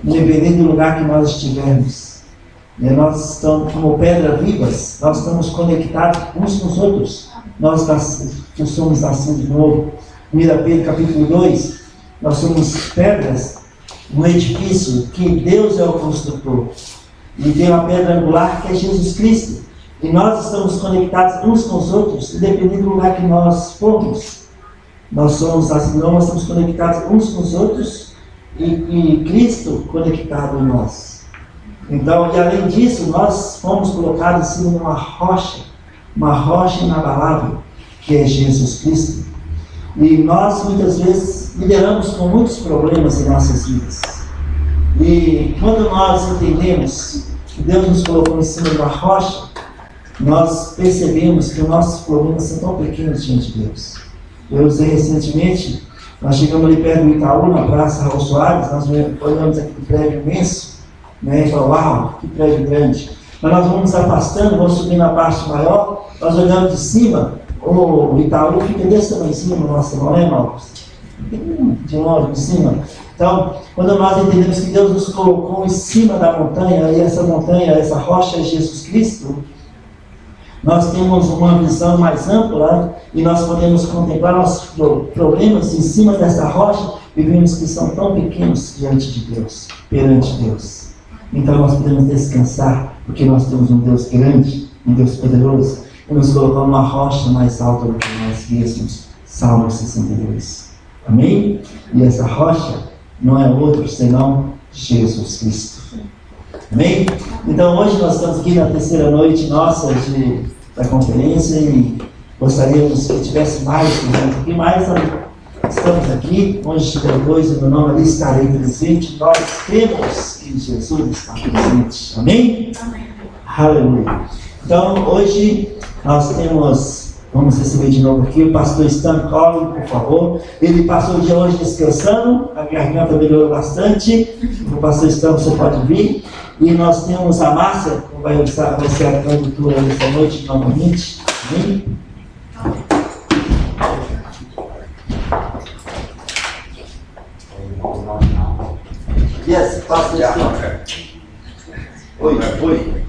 independente do lugar que nós estivermos. Nós estamos como pedras vivas, nós estamos conectados uns com os outros. Nós somos nascidos de novo. 1 Pedro capítulo 2, nós somos pedras, um edifício que Deus é o construtor. E tem uma pedra angular que é Jesus Cristo. E nós estamos conectados uns com os outros, independente do lugar que nós formos. Nós somos assim, nós estamos conectados uns com os outros e Cristo conectado em nós. Então, e além disso, nós fomos colocados em cima de uma rocha inabalável, que é Jesus Cristo. E nós muitas vezes lideramos com muitos problemas em nossas vidas. E quando nós entendemos que Deus nos colocou em cima de uma rocha, nós percebemos que os nossos problemas são tão pequenos diante de Deus. Eu usei recentemente, nós chegamos ali perto do Itaú, na Praça Raul Soares, nós olhamos aqui do prédio imenso, né, e falamos, uau, que prédio grande. Mas nós vamos nos afastando, vamos subir na parte maior, nós olhamos de cima, o Itaú fica desse tamanhozinho na nossa mão, né, Marcos? De longe, de cima. Então, quando nós entendemos que Deus nos colocou em cima da montanha, e essa montanha, essa rocha é Jesus Cristo, nós temos uma visão mais ampla e nós podemos contemplar nossos problemas em cima dessa rocha e vemos que são tão pequenos diante de Deus, perante Deus. Então nós podemos descansar, porque nós temos um Deus grande, um Deus poderoso, e nos colocou numa rocha mais alta do que nós mesmos. Salmo 62. Amém? E essa rocha não é outro senão Jesus Cristo. Amém? Então hoje nós estamos aqui na terceira noite nossa da conferência e gostaríamos que tivesse mais presente aqui, mas estamos aqui, onde estiver dois no meu nome ali estarei presente. Nós temos que Jesus está presente. Amém? Amém. Aleluia. Então hoje nós vamos receber de novo aqui o pastor Stan Collin, por favor. Ele passou o dia hoje descansando, a garganta melhorou bastante. O pastor Stan, você pode vir. E nós temos a Márcia, que vai ser a tradutora dessa noite novamente. Amém? Yes, pastor Stan. Oi. Oi.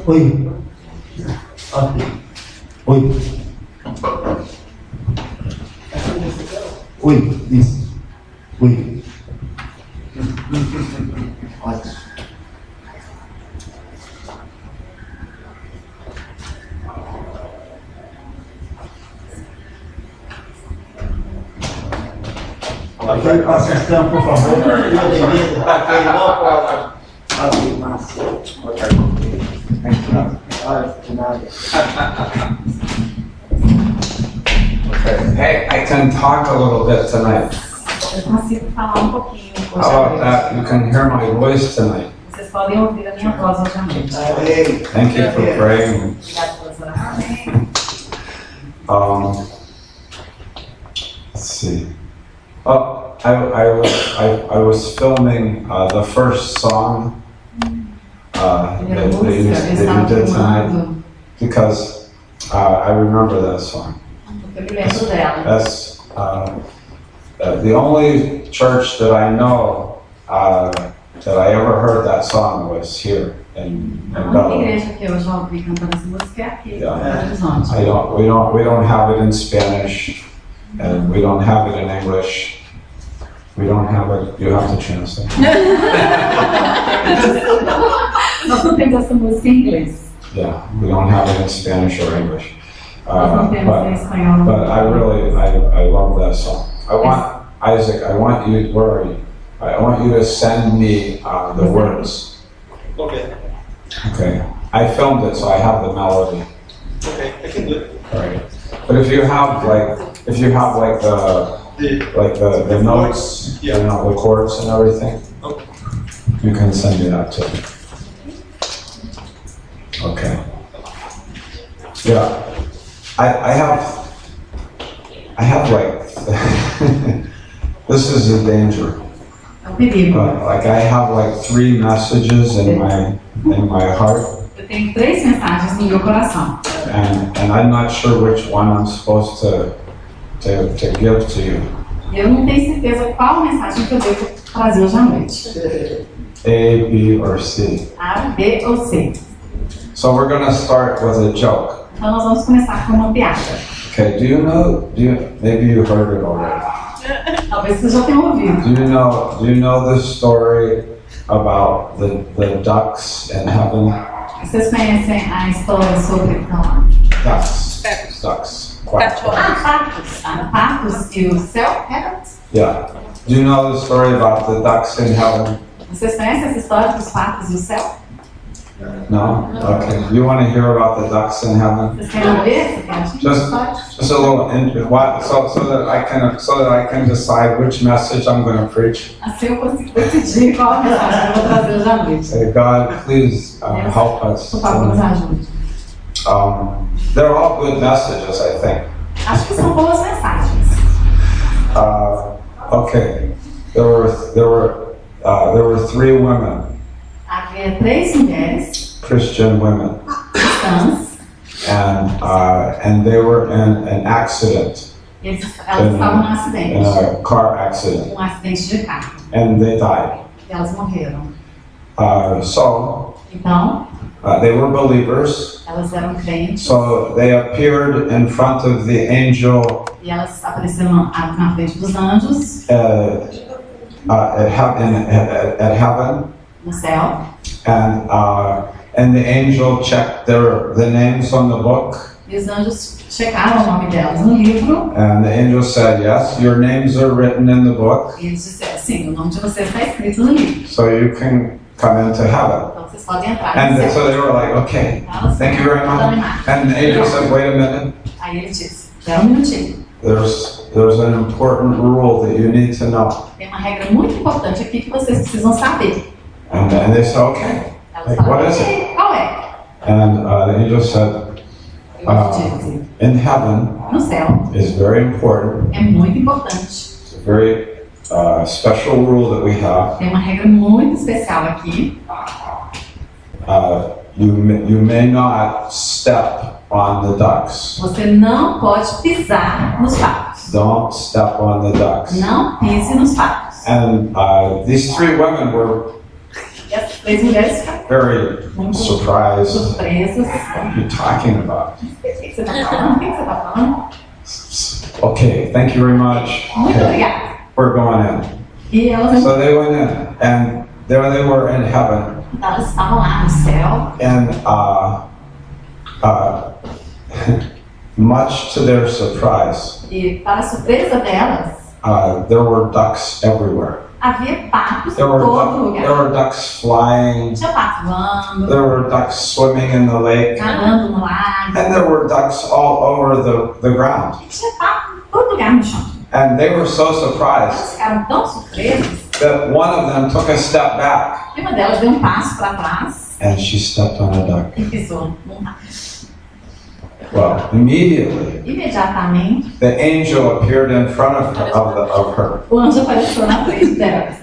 Oi. Ok. Oi. Oi, isso. Oi. Ótimo. Ok, passa o stand, por favor. Bem-vindo. Ok, não pode. Ok, Márcia. Ok. De nada. Hey, I can talk a little bit tonight. Eu consigo falar pouquinho hoje. How about that? You can hear my voice tonight. Vocês podem ouvir a minha voz hoje à noite. Thank you for praying. Obrigado pelas orações. Let's see. Oh, I was filming the first song that you did tonight because I remember that song. That's the only church that I know that I ever heard that song was here in Belleville. We don't have it in Spanish, and we don't have it in English. We don't have it. You have to translate. Nós não temos essa música em inglês. Yeah, we don't have it in Spanish or English. But I love that song. I want, Isaac, where are you? I want you to send me the words. Okay. Okay. I filmed it, so I have the melody. Okay, I can do it. All right. But if you have the notes, yeah, you know, the chords and everything, okay, you can send me that too. Okay. Yeah. I have like this is a danger. Like I have like 3 messages in my heart. Eu tenho 3 mensagens no meu coração. and I'm not sure which one I'm supposed to give to you. Eu não tenho certeza qual mensagem que eu devo trazer hoje à noite. A, B, or C. A, B ou C. So we're going to start with a joke. Então nós vamos começar com uma piada. Okay, maybe you heard it already. Talvez você já tenha ouvido. Do you know the story about the ducks in heaven? Vocês conhecem a história sobre Ducks. Patos. Ducks. Quack. patos? Patos e o céu? Yeah. Do you know the story about the ducks in heaven? Vocês conhecem essa história dos patos e o céu? No? Okay. You want to hear about the ducks in heaven? Vocês querem ver essa história? Just a little so that I can decide which message I'm going to preach. Assim eu consigo decidir qual a mensagem que eu vou trazer hoje à noite. Say, God, please help us. Por favor, nos ajude. They're all good messages, I think. Acho que são boas mensagens. Okay. There were 3 women. Havia 3 mulheres Christian women, cristãs. and they were in an accident, Elas estavam num in acidente, a car accident, acidente de carro. and they died. E elas morreram. So Então, they were believers. elas eram crentes So they appeared in front of the angel e elas apareceram na frente dos anjos at heaven, no céu. And the angel checked the names on the book. E os anjos checaram o nome delas no livro. And the angel said, yes, your names are written in the book, E eles disseram, sim, o nome de vocês está escrito no livro. so you can come into heaven. Então vocês podem entrar And no céu. so they were like, okay, thank you very much. And the angel said, wait a minute, Aí ele disse, espera um minutinho. there's an important rule that you need to know. Tem uma regra muito importante aqui que vocês precisam saber. And they said, okay. Elas Like, falaram, what is it? "Ok, qual é?" And the angel said, Ele disse, in heaven no céu, is very important. é muito importante. It's a very special rule that we have. Tem uma regra muito especial aqui. You may not step on the ducks. Você não pode pisar nos patos. Don't step on the ducks. Não pise nos patos. And these 3 women were E as 3 mulheres ficaram very muito surprised. surpresas. What are you talking about? O que você está falando? O que você está falando? Okay, thank you very much. Muito Okay, obrigada. we're going in. E elas So they went in, and there they were in heaven. estavam lá no céu. And much to their surprise, E para a surpresa delas, there were ducks everywhere. havia patos There em were, todo there lugar. were ducks flying. Tinha pato voando, There were ducks swimming in the lake. nadando no lago. And there were ducks all over the ground. E tinha pato em todo lugar no chão. And they were so Elas surprised ficaram tão surpresas that one of them took a step back que uma delas deu um passo para trás and she stepped on a duck. e pisou num pato. Well, immediately, Imediatamente, the angel appeared in front of her o anjo apareceu na frente delas,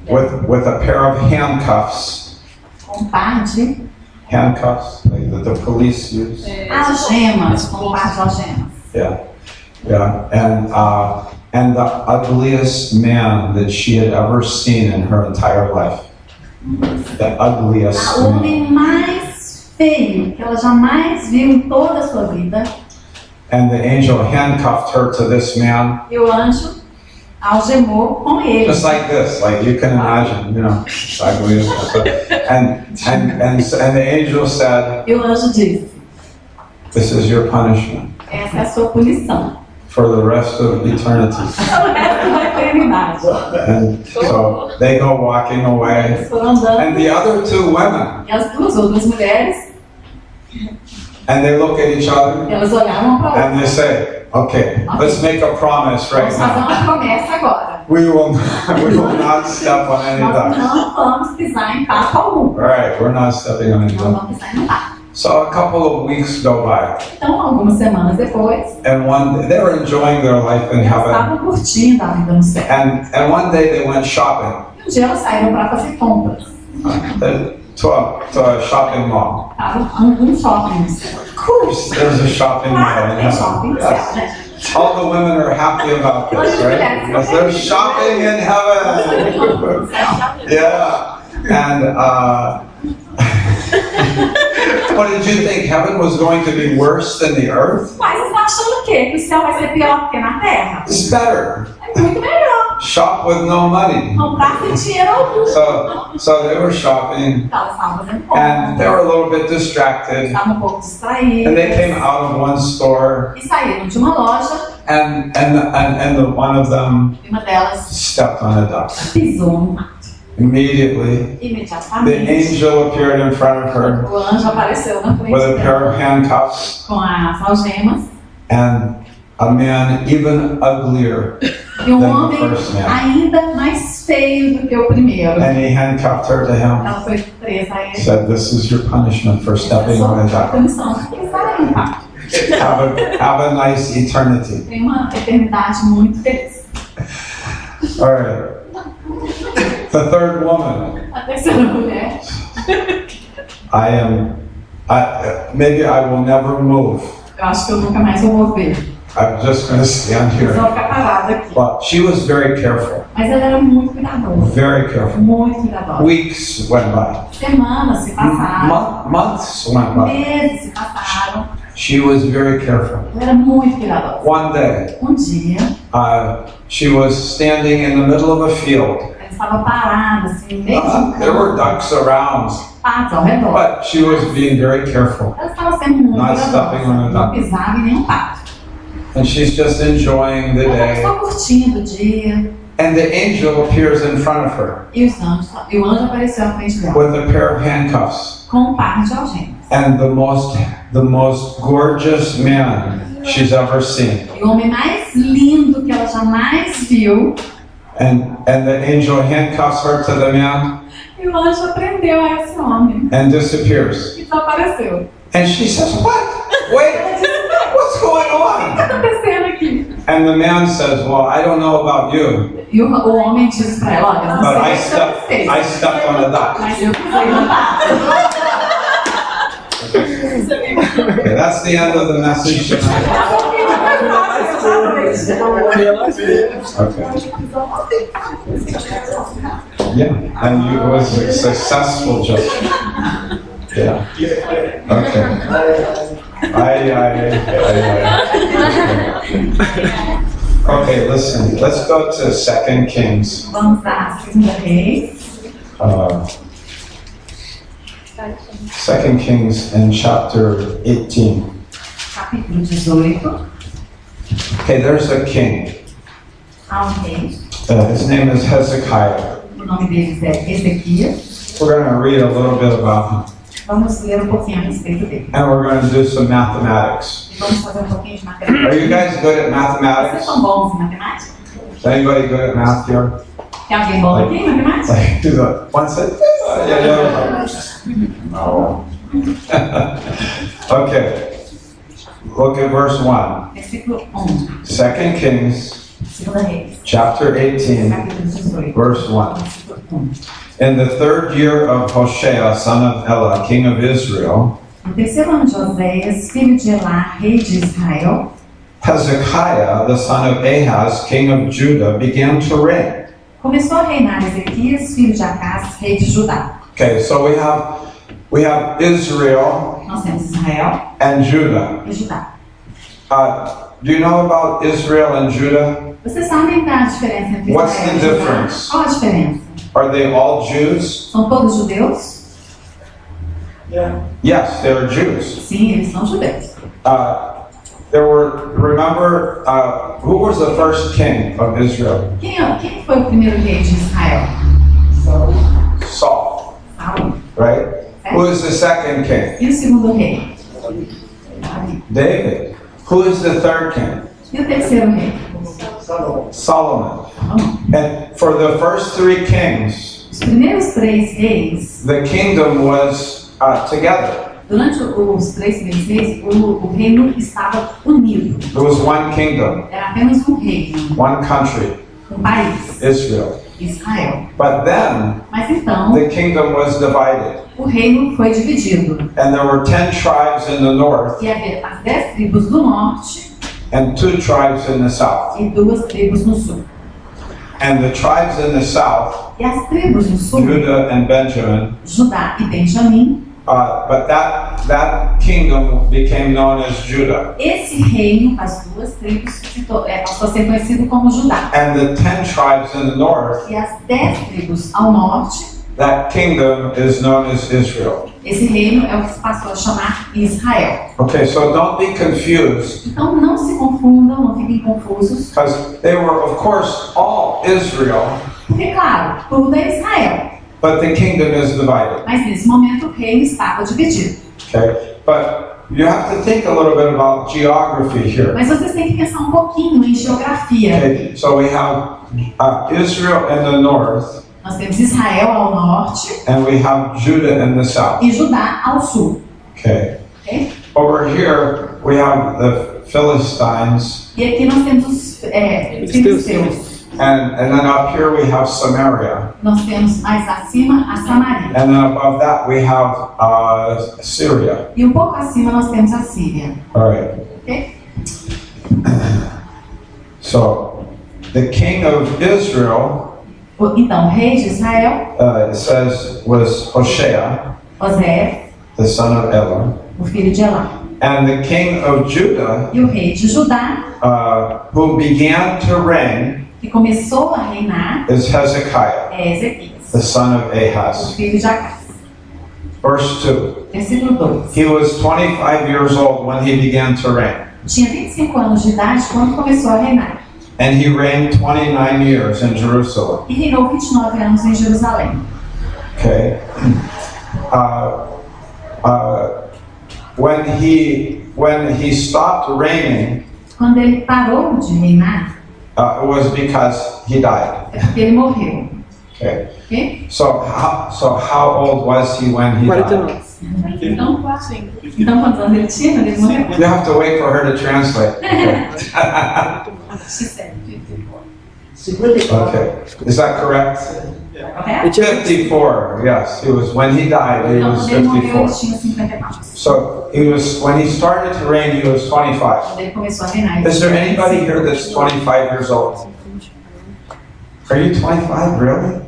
with a pair of handcuffs. com um par de Handcuffs like that the police use. algemas, com um par de algemas. Yeah, and the ugliest man that she had ever seen in her entire life. The ugliest O man. homem mais feio que ela jamais viu em toda a sua vida. And the angel handcuffed her to this man, E o anjo algemou com ele. just like this, like you can imagine, ugly. And the angel said, E o anjo disse, "This is your punishment essa é a sua punição. for the rest of eternity." O resto da eternidade. And so they go walking away. Eles foram andando And the other 2 women, e as 2 outras mulheres, and they look at each other elas olharam uma para a outra. and they say, "Okay, let's make a promise right Vamos fazer now. uma promessa agora. We will not step on any Nós ducks. não vamos pisar em pato algum. All right, we're not stepping on any Não ducks." vamos pisar em pato. So a couple of weeks go by, Então, algumas semanas depois, and they were enjoying their life in elas heaven. estavam curtindo a vida no céu. And one day they went shopping. E um dia elas saíram para fazer compras. to a shopping mall. Shopping no céu. Of course, there's a shopping mall in Tem shopping heaven. no céu, Yes. né? All the women are happy about this, right? Because they're shopping in heaven. Yeah. And what did you think? Heaven was going to be worse than the earth? Mas vocês estão achando o quê? Que o céu vai ser pior que na terra? It's better. É muito melhor. Shop with no money. Comprar sem dinheiro algum. So they were shopping, Então, eles estavam fazendo and they compras. were a little bit distracted. Estavam pouco distraídos. And they came out of one store, E saíram de uma loja and one of them e uma delas stepped on a duck. pisou no mato. Immediately, the Imediatamente, angel appeared in front of her o anjo apareceu na frente with a pair dela of handcuffs, com as algemas. and a man even uglier, E um Then the homem first man. ainda mais feio do que o primeiro. and he handcuffed her to him. Ela foi presa a ele. Said, "This is your punishment for stepping on a duck. Punição. Porque sai um pacto. Have a nice eternity." Tem uma eternidade muito feliz. All right. The third woman. A terceira mulher. Maybe I will never move. Eu acho que eu nunca mais vou mover. I'm just going to stand Eu here. vou ficar parada aqui. But she was very careful. Mas ela era muito cuidadosa. Very careful. Muito cuidadosa. Weeks went by. Semanas se passaram. Months went by. Meses se passaram. She was very careful. Ela era muito cuidadosa. One day, Um dia, she was standing in the middle of a field. ela estava parada, assim, meio de um There were campo, ducks around, patos ao redor. but she was being very careful. Ela estava sendo muito Not stepping on a cuidadosa. Não duck. pisava em nenhum pato. And she's just enjoying the Ela day. estava só curtindo o dia. And the angel appears in front of her E o anjo apareceu à frente dela. with a pair of handcuffs. Com um par de algemas. And the most gorgeous man she's ever seen. E o homem mais lindo que ela jamais viu. And the angel handcuffs her to the man E o anjo prendeu a esse homem. and disappears. E desapareceu. And she says, "What? Wait, what's going O que está on?" acontecendo aqui? And the man says, "Well, I don't know about you, E o homem disse pra ela, olha, eu não but sei I o que você fez. stepped on a duck." Mas eu pisei no pato. Okay, that's the end of the message tonight. Okay. Yeah, and it was a successful joke. Yeah. Okay. Okay, listen. Let's go to 2 Kings. Vamos à segunda Reis. 2 Kings in chapter 18. Capítulo 18. Okay, there's a king. Há rei. His name is Hezekiah. O nome deles é Ezequias. We're going to read a little bit about him. Vamos ler um pouquinho a respeito dele. And we're going to do some mathematics. E vamos fazer um pouquinho de matemática. Are you guys good at Vocês mathematics? são bons em matemática? Is anybody good at math here? Tem alguém bom aqui em matemática? Like, do the one said, yeah. No. Okay. Look at verse 1. Versículo 1. 2 Kings, Segunda Reis. chapter 18, Capítulo 18. verse 1. Versículo 1. In the third year of Hoshea, son of Elah, king of Israel, No terceiro ano de Oséias, filho de Elá, rei de Israel, Hezekiah, the son of Ahaz, king of Judah, began to reign. começou a reinar Ezequias, filho de Acás, rei de Judá. Okay, so we have Israel Nós temos Israel and Judah. e Judá. Do you know about Israel and Judah? Vocês sabem da diferença entre What's Israel the e Judá? difference? Qual a diferença? Are they all Jews? São todos judeus? Yes, they're Jews. Sim, eles são judeus. Remember, who was the first king of Israel? Quem foi o primeiro rei de Israel? Saul, Saul. right? Who is the second king? E o segundo rei? Davi. David. Who is the third king? E o terceiro rei? Solomon. Salomão. And for the first three kings, Os primeiros três reis, the kingdom was together. durante os três primeiros reis, o reino estava unido. There was one kingdom, Era apenas um reino, one country, um país. Israel. Israel. But then Mas então, the kingdom was divided. o reino foi dividido. And there were 10 tribes in the north E havia as 10 tribos do norte and 2 tribes in the south. e 2 tribos no sul. And the tribes in the south, E as tribos no sul, Judah and Benjamin, Judá e Benjamim, but that kingdom became known as Judah. esse reino, as 2 tribos, passou a ser conhecido como Judá. And the 10 tribes in the north, E as 10 tribos ao norte, that kingdom is known as Israel. esse reino é o que se passou a chamar Israel. Okay, so don't be confused, Então não se confundam, não fiquem confusos, because they were, of course, all Israel, porque claro, tudo é Israel, but the kingdom is divided. mas nesse momento o reino estava dividido. Okay, but you have to think a little bit about geography here. Mas vocês têm que pensar um pouquinho em geografia. Okay, so we have Israel in the north, Nós temos Israel ao norte and we have Judah in the south. e Judá ao sul. Okay. Ok? Over here we have the Philistines, E aqui nós temos os filisteus. and then up here we have Samaria, Nós temos mais acima a Samaria. and then above that we have Syria. E um pouco acima nós temos a Síria. All right. Ok? So the king of Israel, Então, o rei de Israel, it says, was Hoshea, Osé, the son of Elah, o filho de Elá. and the king of Judah, E o rei de Judá, who began to reign, que começou a reinar, is Hezekiah, é Ezequias, the son of o Ahaz. filho de Acás. Verse 2. Versículo 2. He was 25 years old when he began to reign, Tinha 25 anos de idade quando começou a reinar. and he reigned 29 years in Jerusalem. E reinou 29 anos em Jerusalém. Okay. When he stopped reigning, Quando ele parou de reinar, it was because he died. é porque ele morreu. Okay. Ok? So how old was he when he died? Então, quantos anos ele tinha quando ele morreu? You have to wait for her to translate. Okay. Okay. Is that correct? Correto? 54. Yes, he was. When he died, he Então, was quando ele morreu, ele 54. tinha 54. So he was when he started to reign. He was 25. Quando ele começou a reinar, ele Is there tinha anybody 25. here that's 25 years old? Are you 25? Really?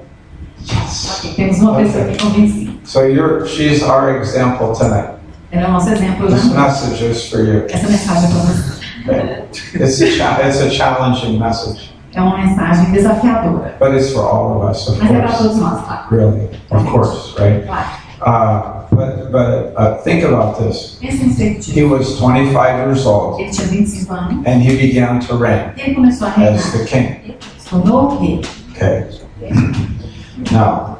Yes. Ok, temos uma pessoa aqui com 25. So she's our example tonight. Ela é o nosso exemplo This hoje. message is for you. Essa mensagem é para você. Okay. It's a challenging message, É uma mensagem desafiadora. but it's for all of us, of Mas é para course. todos nós, claro. Really, of course, right? Claro. But think about this. Pense nesse He sentido. was 25 years old, Ele tinha 25 anos. and he began to reign Ele começou a reinar. as the king. Ele se tornou o rei. Okay. Now,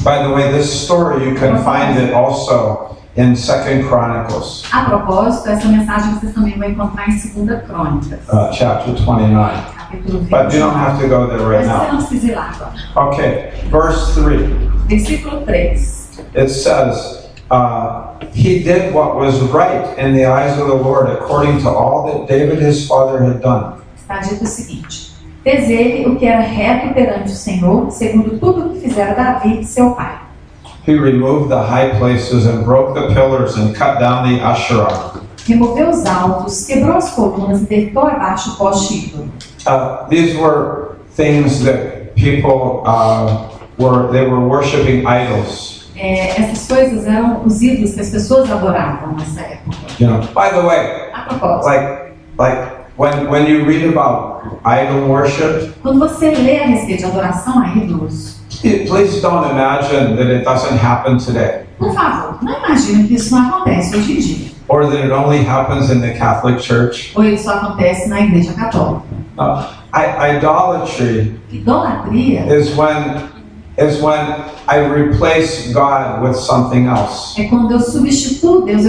by the way, this story you can find it also in 2 Chronicles, A propósito, essa mensagem vocês também vão encontrar em 2 Crônicas, chapter 29. capítulo 20. But you don't have to go there right Mas você now. não precisa ir lá agora. Okay, verse 3. Versículo 3. It says, he did what was right in the eyes of the Lord according to all that David his father had done. Está dito o seguinte: fez ele o que era reto perante o Senhor, segundo tudo o que fizera Davi, seu pai. He removed the high places and broke the pillars and cut down the Asherah. Removeu os altos, quebrou as colunas e deitou abaixo o poste ídolo. These were things that people were worshiping idols. Essas coisas eram os ídolos que as pessoas adoravam nessa época. You know. By the way, A propósito, like when you read about idol worship, quando você lê a respeito de adoração a ídolos, please don't imagine that it doesn't happen today, por favor, não imagine que isso não acontece hoje em dia. or that it only happens in the Catholic Church. Ou isso só acontece na Igreja Católica. Idolatry Idolatria is when I replace God with something else. é quando eu substituo Deus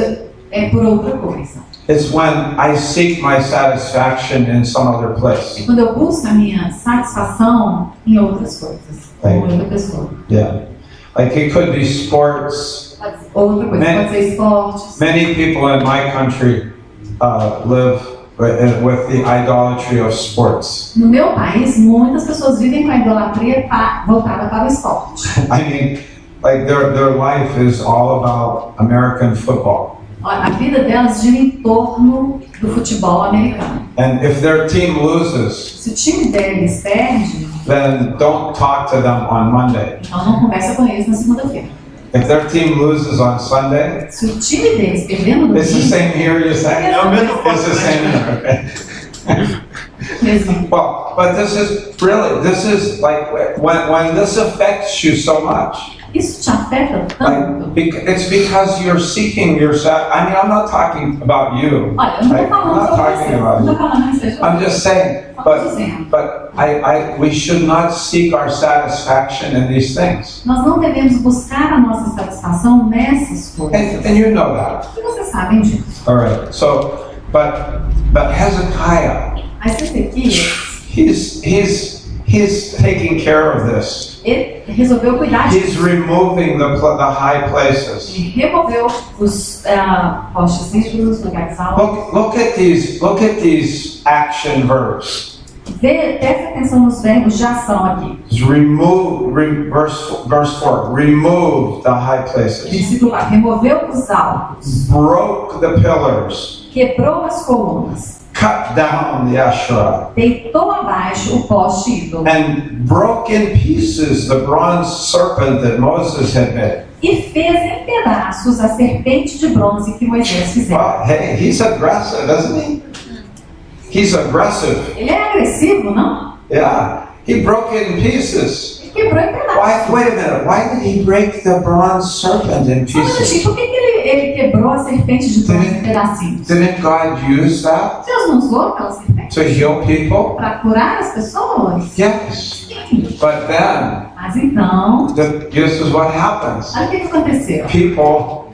por outra coisa. It's when I seek my satisfaction in some other É place. quando eu busco a minha satisfação em outras coisas, com outra pessoa. Yeah. Like it could be sports. Outra coisa, pode ser esportes. Many people in my country live with the idolatry of sports. No meu país, muitas pessoas vivem com a idolatria voltada para o esporte. I mean, like their life is all about American football. A vida delas gira em torno do futebol americano. And if their team loses, Se o time deles perde, then don't talk to them on Monday. então não conversa com eles na segunda-feira. If their team loses on Sunday, Se o time deles perder no it's the domingo, same here, you're saying? É o mesmo It's the same here, okay. mesmo. Well, but this is like when this affects you so much. Isso te afeta tanto? It's because you're seeking yourself. I mean, I'm not talking about you. Olha, eu não Like, estou I'm falando not sobre talking você, about não you. estou falando isso. I'm just saying, but we should not seek our satisfaction in these things. Nós não devemos buscar a nossa satisfação nessas coisas. And you know that. E vocês sabem disso. All right. So, but Hezekiah, Mas Ezequias, he's taking care of this. ele resolveu cuidar He's disso. removing the high places. Ele removeu os postes ígidos, os lugares altos. Look at these action verbs. Presta atenção nos verbos de ação aqui. Verse 4. Remove the high places. Versículo 4. Removeu os altos. Broke the pillars. Quebrou as colunas. Cut down the Asherah. Deitou abaixo o poste ídolo. And broke in pieces the bronze serpent that Moses had made. E fez em pedaços a serpente de bronze que Moisés fizera. Well, hey, he's aggressive, isn't he? He's aggressive. Ele é agressivo, não? Yeah. He broke it in pieces. Ele quebrou em pedaços. Wait a minute. Why did he break the bronze serpent in Só um minutinho, pieces? por que ele quebrou a serpente de bronze em pedacinhos? Didn't God use that Deus não usou aquela serpente to heal people? para curar as pessoas? Yes. Sim. But then, Mas então, this is what happens. olha o que aconteceu. People,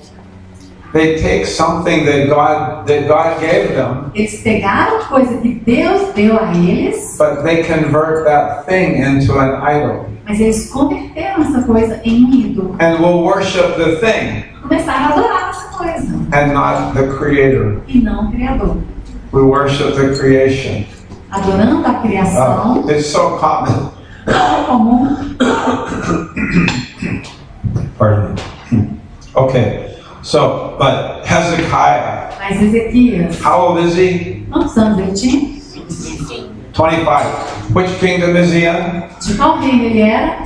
they take something that God gave them, Eles pegaram coisa que Deus deu a eles, but they convert that thing into an idol. mas eles converteram essa coisa em um ídolo. And will worship the thing Começaram a adorar essa coisa and not the Creator. e não o Criador. We worship the creation. Adorando a criação, It's so common. é comum. Pardon me. Okay, so, but Hezekiah, Mas Ezequias, how old is he? quantos anos ele tinha? 25. Which kingdom is he in? De qual reino ele era?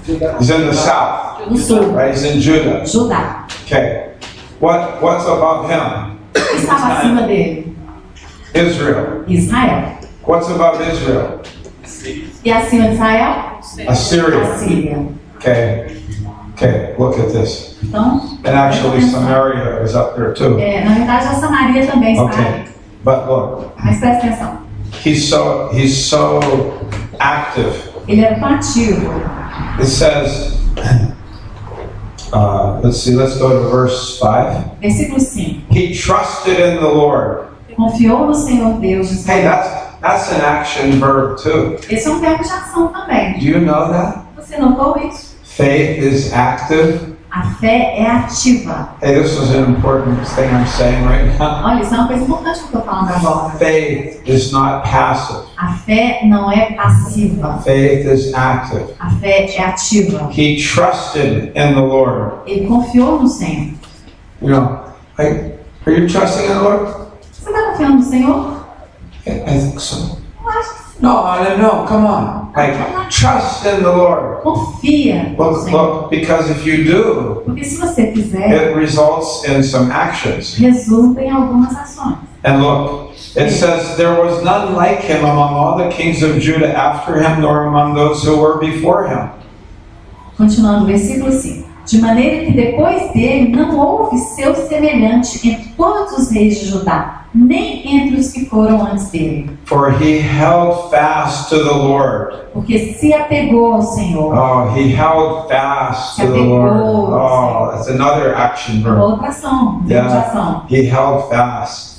He's in the south, No sul, right? He's in Judah. Judá. Okay. What's above him? O que estava acima dele? Israel. Israel. What's above Israel? E acima de Israel? Assyria. A Síria. Okay. Okay, look at this. Então, And actually Samaria is up there too. na verdade, a Samaria também está Okay. aí. But look, Mas presta atenção. he's so active. Ele era tão ativo. It says, let's go to verse 5. Versículo 5. He trusted in the Lord. Confiou no Senhor Deus de Hey, Israel. that's an action verb too. Esse é um verbo de ação também. Do you know that? Você notou isso? Faith is active. A fé é ativa. Hey, this is an important thing I'm saying right now. Olha, isso é uma coisa importante que eu estou falando agora. Faith is not passive. A fé não é passiva. Faith is active. A fé é ativa. He trusted in the Lord. Ele confiou no Senhor. You know, like, are you trusting in the Lord? Você está confiando no Senhor? I think so. Eu acho que sim. No, come on. Like, trust in the Lord. Confia no Senhor. Look, because if you do, Porque se você fizer, it results in some actions. resulta em algumas ações. And look, it says, there was none like him among all the kings of Judah after him, nor among those who were before him. Continuando o versículo 5. De maneira que depois dele não houve seu semelhante entre todos os reis de Judá, nem entre os que foram antes dele. For he held fast to the Lord. Porque se apegou ao Senhor. Oh, he held fast to the Lord. Oh, that's another action verb. Outra ação, de ação. He held fast.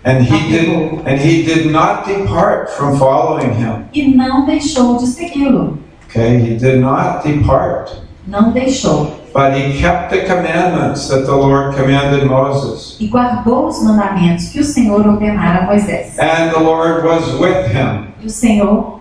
And he did not depart from following him. E não deixou de segui-lo. Okay, he did not depart. Não deixou. But he kept the commandments that the Lord commanded Moses. E guardou os mandamentos que o Senhor ordenara a Moisés. And the Lord was with him. E o Senhor,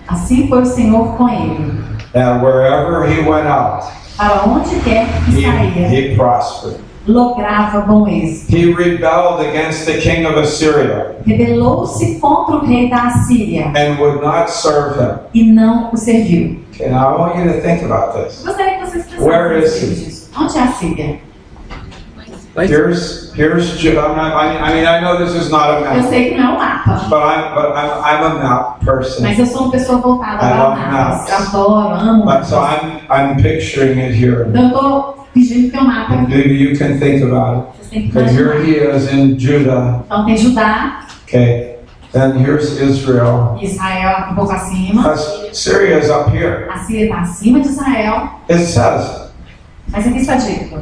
assim foi o Senhor com ele. And wherever he went out, Para onde quer que saía, he prospered. lograva bom êxito. He rebelled against the king of Assyria Rebelou-se contra o rei da Assíria and would not serve him. e não o serviu. Okay, now I want you to think about this. Gostaria que vocês Where pensassem is he? disso. Onde é a Síria? Here's I know this is not a Eu map, sei que não é um mapa, but I'm a map person. mas eu sou uma pessoa voltada I para love mapas. maps. Eu adoro, amo. But so I'm picturing it here. Então eu estou fingindo que é um mapa. And maybe you can think about Vocês têm it. que Because here imaginar. he is in Judah. Então tem Judá, Okay. Then here's Israel. Israel um pouco acima. Syria is up here. A Síria está acima de Israel. It says Mas aqui está dito.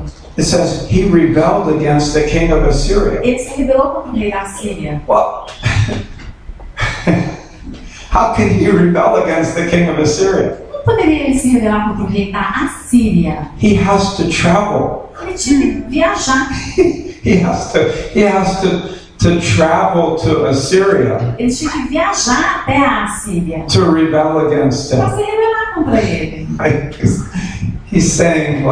he rebelled against the king of Assyria. Ele se rebelou contra o rei da Síria. Well, how can he rebel against the king of Assyria? Como poderia ele se rebelar contra o rei da Assíria? He has to travel. Ele tinha que viajar. He has to travel to Assyria Ele tinha que viajar até a Assíria to rebel against para him. se rebelar contra ele. He's saying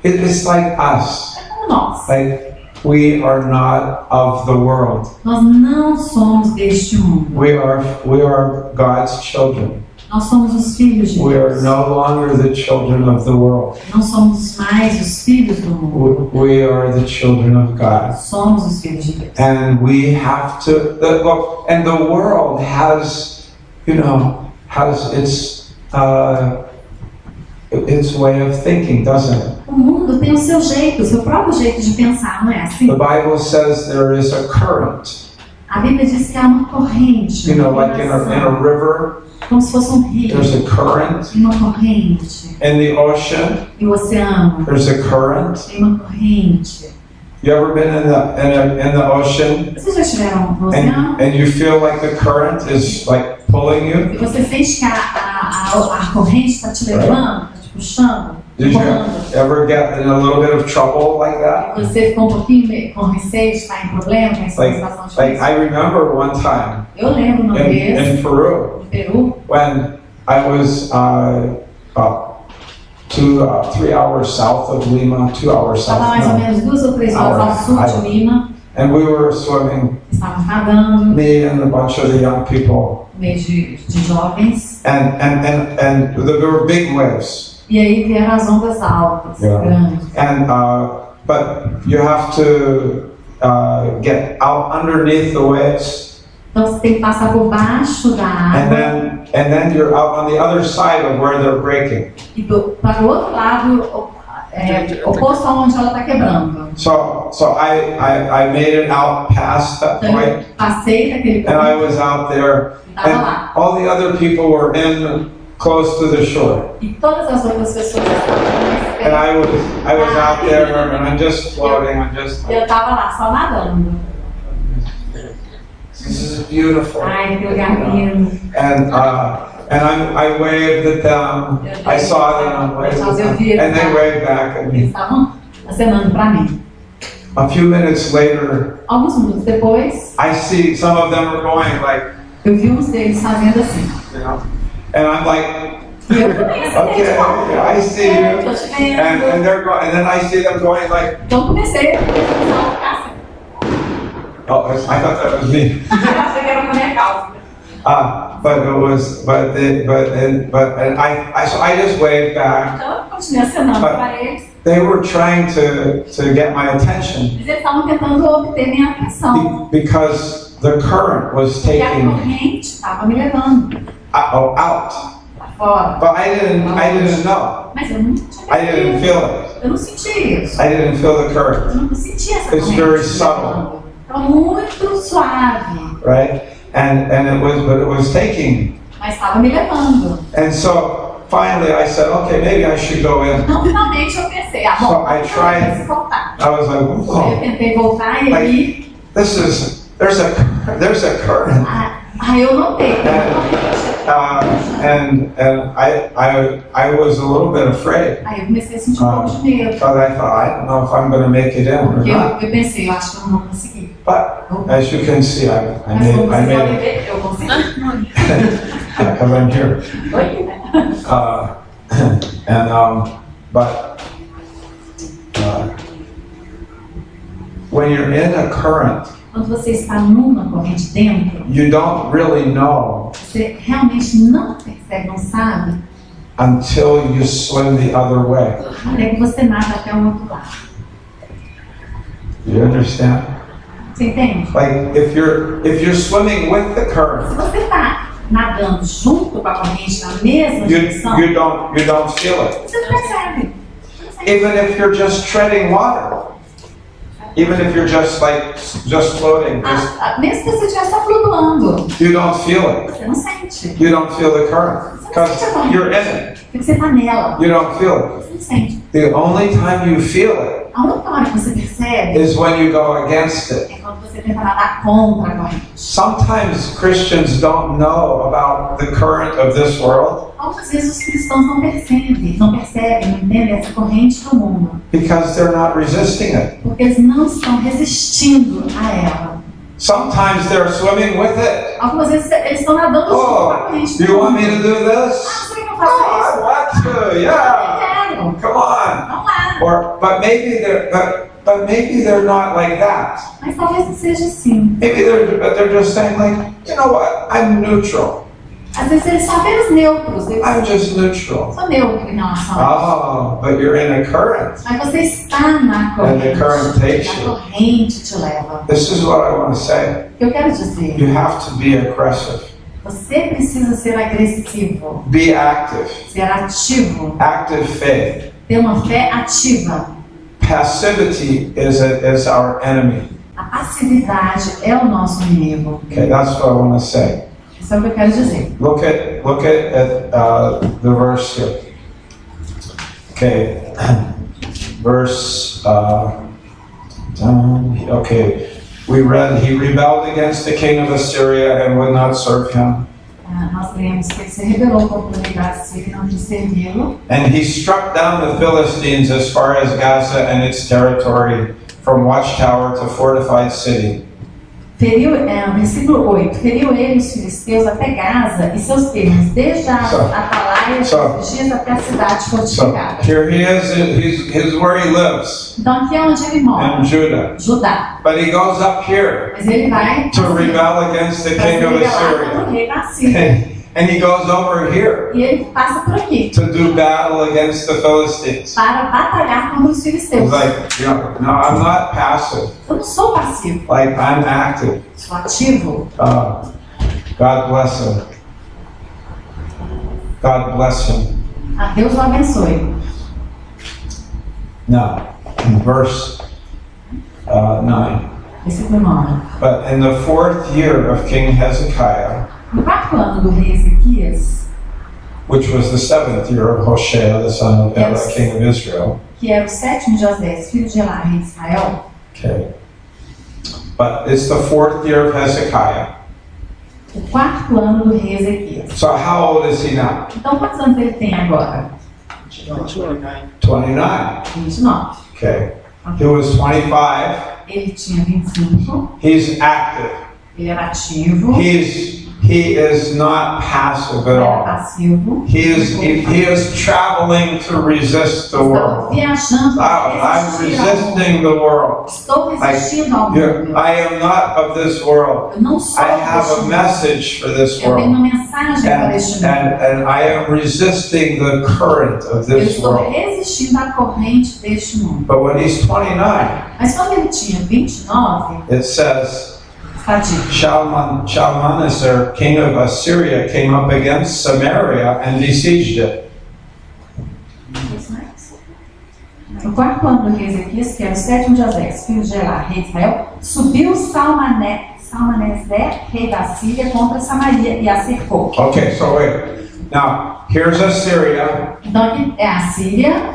it's like us. É como nós. Like we are not of the world. Nós não somos deste mundo. We are God's children. Nós somos os filhos de We are Deus. no longer the children of the world. Não somos mais os filhos do mundo. We are the children of God. Somos os filhos de Deus. And we have to look. And the world has its way of thinking, doesn't it? O mundo tem o seu jeito, o seu próprio jeito de pensar, não é assim? The Bible says there is a current. A Bíblia diz que há uma corrente. You know, uma like in a vibração, river, como se fosse um rio. there's a current. Tem uma corrente. In the ocean, E o oceano there's a current. tem uma corrente. You ever been in the ocean Vocês já estiveram no oceano? and you feel like the current is like pulling you? E você sente que a corrente está te levando, está te puxando, Did you empurrando. ever get in a little bit of trouble like that? E você ficou um pouquinho com receio de estar em problema, com essa situação Like difícil. I remember one time Eu lembro uma vez, in Peru no Peru, when I was 3 hours south of Lima, 2 hours estava south. mais ou No. menos 2 ou 3 horas ao sul de Lima, And we were swimming, estávamos nadando, no me and a bunch of the young people, meio de jovens, and there were big waves. e aí vieram as ondas altas, Yeah. grandes. And but you have to get out underneath the waves, Então você tem que passar por baixo da água and then you're out on the other side of where they're breaking. e para o outro lado, oposto a onde ela está quebrando. So I made it out past that Então eu point, passei daquele and I ponto was out there, e estava lá. and all the other people were in close to the shore, E todas as outras pessoas estavam mais and perto. I was out there, and I'm just floating. I'm just E eu estava lá, só nadando. this is beautiful. Ai, que lugar lindo. And I waved at them. I saw them wave at them, and they waved back at Eles me. estavam acenando para mim. A few minutes later, Alguns minutos depois, I see some of them are going like, eu vi uns deles fazendo assim. and I'm like, E eu também okay, I see you. Tô te vendo. And they're going, and then I see them going like, Então comecei a ficar assim. oh, I thought that was me. Eu achei que era uma minha calça. But it was, and I just waved back. Então eu continuei acenando para eles. They were trying to get my attention Mas eles estavam tentando obter minha atenção. because the current was E a taking corrente estava me levando out. para fora. But I didn't know. Mas eu não tinha I didn't percebido. feel it. Eu não senti isso. I didn't feel the current, Eu não senti essa It's corrente. very me subtle. levando. Estava muito suave, right? And it was taking. mas estava me levando. And so finally I said, okay, maybe I should go in. Então finalmente eu pensei, bom, So I tried. eu voltar. I was like, Eu whoa, tentei voltar e aí, there's a current. eu notei. I was a little bit afraid. Aí eu comecei a sentir pouco de medo. Because I thought, I don't know if I'm going to make it in or Porque not. eu pensei, eu acho que eu não vou conseguir. But as you can see, I Mas como made vocês podem it. ver, eu consegui. Because I'm here. Oi? But when you're in a current, Quando você está numa corrente dentro, you don't really know você realmente não percebe, não sabe, until you swim the other way. até que você nada até o outro lado. You understand? Você entende? Like if you're swimming with the Se current, você está nadando junto com a corrente na mesma direção, you don't feel it. você não percebe. Even if you're just treading water, even if you're just floating, Mesmo que você estiver só flutuando, you don't feel it. você não sente. You don't feel the current because you're in it. Porque você está nela, You don't feel it. você não sente. The only time you feel it A única hora que você percebe is when you go against it. é quando você tenta nadar contra a corrente. Sometimes Christians don't know about the current of this world Algumas vezes os cristãos não percebem, não entendem essa corrente do mundo. because they're not resisting it. Porque eles não estão resistindo a ela. Sometimes they're swimming with it. Algumas vezes eles estão nadando junto com a Oh, corrente do do you want mundo. me to do this? Você não Oh, faz I isso? want to. Yeah. Eu quero. Come on. Vamos lá. But maybe they're not like that. Mas talvez não seja assim. Maybe they're just saying like, you know what? I'm neutral. Às vezes eles são apenas neutros. Eles I'm just neutral. são neutros em relação a Oh, but you're in a current. Mas você está na And the current takes corrente. A you. corrente te leva. This is what I want to say. O que eu quero dizer, You have to be aggressive. você precisa ser agressivo, Be active. ser ativo, Active faith. ter uma fé ativa. Passivity is our enemy. A passividade é o nosso inimigo. Okay, that's what I want to say. Isso é o que eu quero dizer. Look at the verse here. Okay, verse. Okay, we read he rebelled against the king of Assyria and would not serve him, Nós lemos que ele se rebelou contra o rei da Síria e não quis servi-lo. and he struck down the Philistines as far as Gaza and its territory, from watchtower to fortified city. Versículo 8. Feriu ele os filisteus até Gaza e seus termos, desde a atalaia dos dias até a cidade So fortificada. here he is. He's where he lives Então aqui é onde ele mora, in Judah, Judá. but he goes up here Mas ele vai to rebel against the para se king of rebelar contra Assyria. o rei da Síria. And he goes over here E ele passa por aqui to do battle against the Philistines. para batalhar contra os filisteus. He's like, no, I'm not passive. Eu não sou passivo, Like, I'm active. sou ativo. God bless him. God bless him. Deus o abençoe. Now, in verse 9. Versículo 9. But in the 4th year of King Hezekiah, No quarto ano do rei Ezequias, which was the 7th year of Hoshea, the son of Yes. king of Israel. que era o sétimo de Osés, filho de Elá, rei de Israel, Okay. But it's the 4th year of Hezekiah. o quarto ano do rei Ezequias. So how old is he now? Então, quantos anos ele tem agora? 29. 29. Okay. He was 25. Ele tinha 25, He's active. ele era ativo, He is not passive at ele era all. passivo, He is traveling to resist the estava world. viajando para I'm resistir ao mundo. resisting the world. Estou resistindo ao mundo. I am not of this world. Eu não sou I have deste a mundo. message for this Eu tenho world. uma mensagem para este mundo. And I am resisting the current of Eu this estou world. resistindo à corrente deste mundo. But when he's 29, Mas quando ele tinha 29, it says, está dito. Shalmaneser, king of Assyria, came up against Samaria and besieged it. No quarto ano do rei Ezequias, que era o sétimo de Osés, filho de Elá, rei de Israel, subiu Salmaneser, rei da Síria, contra Samaria e a cercou. Okay, so wait. Now, here's Assyria. Então aqui é a Síria.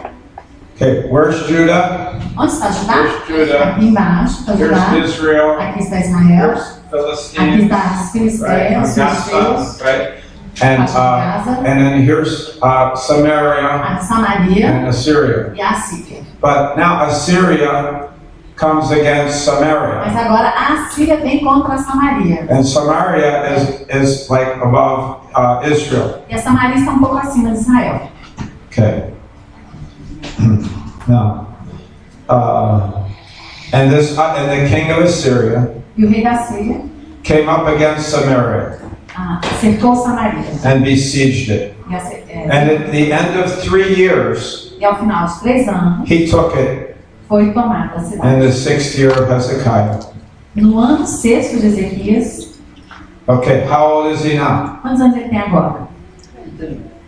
Okay, where's Judah? Onde está Judá? Here's Judah. Aqui embaixo está Judá. Here's Israel. Aqui está Israel. Here's Aqui Philistines. está os Right? filisteus, os filisteus. Right? And Gaza, and then here's Samaria a Samaria and Assyria. e a Síria. But now Assyria comes against Samaria. Mas agora a Síria vem contra a Samaria. And Samaria is like above Israel. E a Samaria está um pouco acima de Israel. Okay. Now, and the king of Assyria E o rei da Síria came up against Samaria cercou Samaria. and besieged it. And at the end of 3 years, E ao final de 3 anos, he took it foi tomada a in cidade. the 6th year of Hezekiah. No ano 6º de Ezequias, Okay, how old is he now? quantos anos ele tem agora?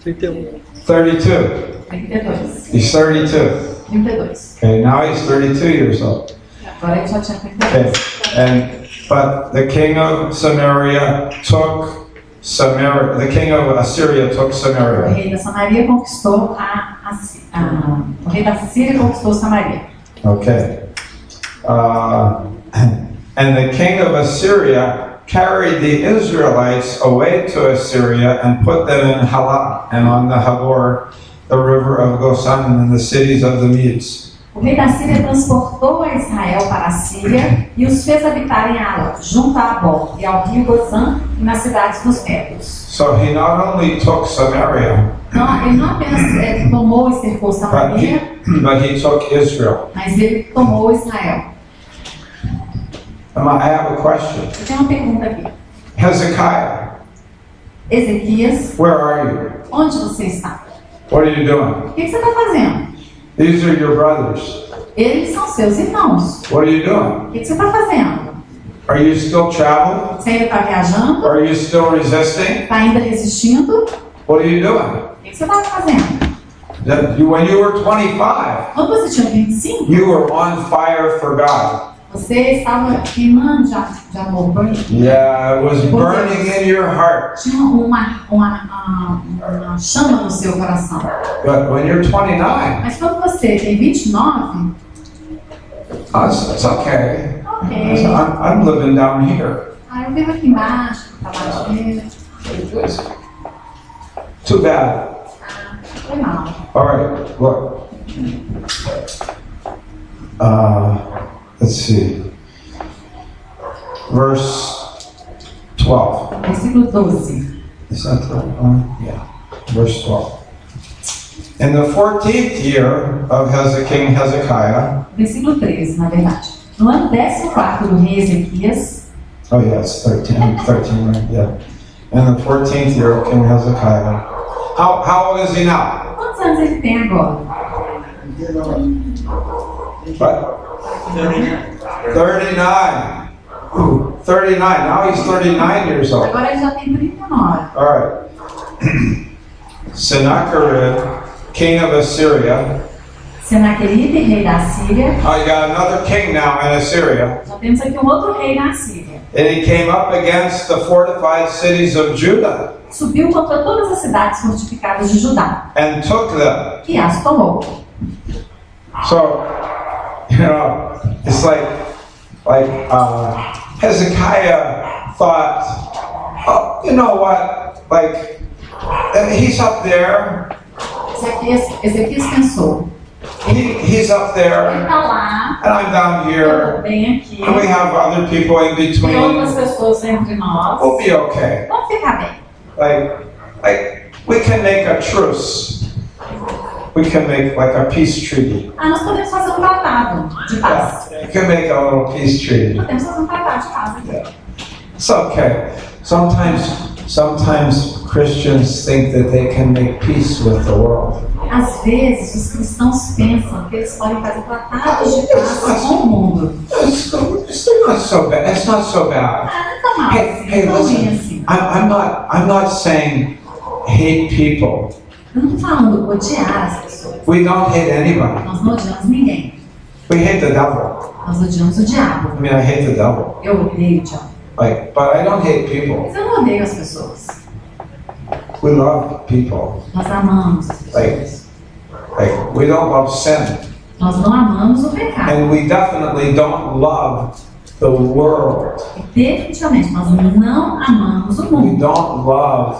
31. 32. 32. He's 32. 32. Okay, now he's 32 years old. Agora ele já tinha Okay, 32. but the king of Samaria took Samaria. The king of Assyria took O Samaria. rei da Samaria conquistou o rei da Síria conquistou Samaria. Okay, and the king of Assyria carried the Israelites away to Assyria and put them in Halah and on the Habor, the river of Gosan, and in the cities of the Medes. O rei da Síria transportou a Israel para a Síria e os fez habitar em Ala, junto a Abor e ao rio Gozã e nas cidades dos Medos. So he not only took Samaria, Então, ele não apenas tomou e cercou Samaria, but he took Israel. mas ele tomou Israel. I have a question. Eu tenho uma pergunta aqui. Hezekiah, Ezequias, where are you? onde você está? What are you doing? O que você está fazendo? These are your brothers. Eles são seus irmãos. What are you doing? O que você está fazendo? Are you still traveling? Você ainda está viajando? Are you still resisting? Está ainda resistindo? What are you doing? O que você está fazendo? When you were 25, Quando você tinha 25, you were on fire for God. você estava queimando de amor, burning. Yeah, it was burning in your heart. Tinha uma chama no seu coração. But when you're 29, Mas quando você tem 29, it's okay. ok. I'm living down here. Eu vivo aqui embaixo, trabalho dele. Too bad. Foi mal. All right, look. Let's see. Verse 12. Versículo 12. Is that the one? Yeah. Verse 12. In the 14th year of King Hezekiah. Versículo 13, na verdade. No ano 14º do rei Ezequias. Oh yeah, it's 13, right? Yeah. In the 14th year of King Hezekiah. How old is he now? Quantos anos ele tem agora? What? 39. Ooh, 39. Now he's 39 years old. Agora ele já tem 39. All right. Sennacherib, king of Assyria. Senaqueribe, rei da Síria. Oh, you got another king now in Assyria. Já temos aqui outro rei na Síria. And he came up against the fortified cities of Judah Subiu contra todas as cidades fortificadas de Judá and took them. e as tomou. So, it's like Hezekiah thought, oh, you know what? Like, he's up there. Ezequias pensou. He's up Ele there, está lá, and I'm down eu here, bem aqui. and we have other people in Tem between. outras pessoas entre nós. We'll be okay. Vamos ficar bem. Like we can make a truce. We can make like a peace treaty. Nós podemos fazer tratado de paz. Yeah, we can make a little peace treaty. Podemos fazer tratado de paz aqui. Yeah. It's okay. Sometimes Christians think that they can make peace with the world. Às vezes, os cristãos pensam que eles podem fazer tratados de paz com o mundo. It's not so bad. It's not so bad. Não é tão mal assim, Hey, não é listen. assim. I'm not saying hate people. Eu não estou falando odiar as pessoas. We don't hate anybody. Nós não odiamos ninguém. We hate the devil. Nós odiamos o diabo. I mean, I hate the devil. Eu odeio o diabo. But I don't hate people. Mas eu não odeio as pessoas. We love people. Nós amamos as pessoas. Like we don't love sin. Nós não amamos o pecado. And we definitely don't love the world. E definitivamente, nós não amamos o We mundo. don't love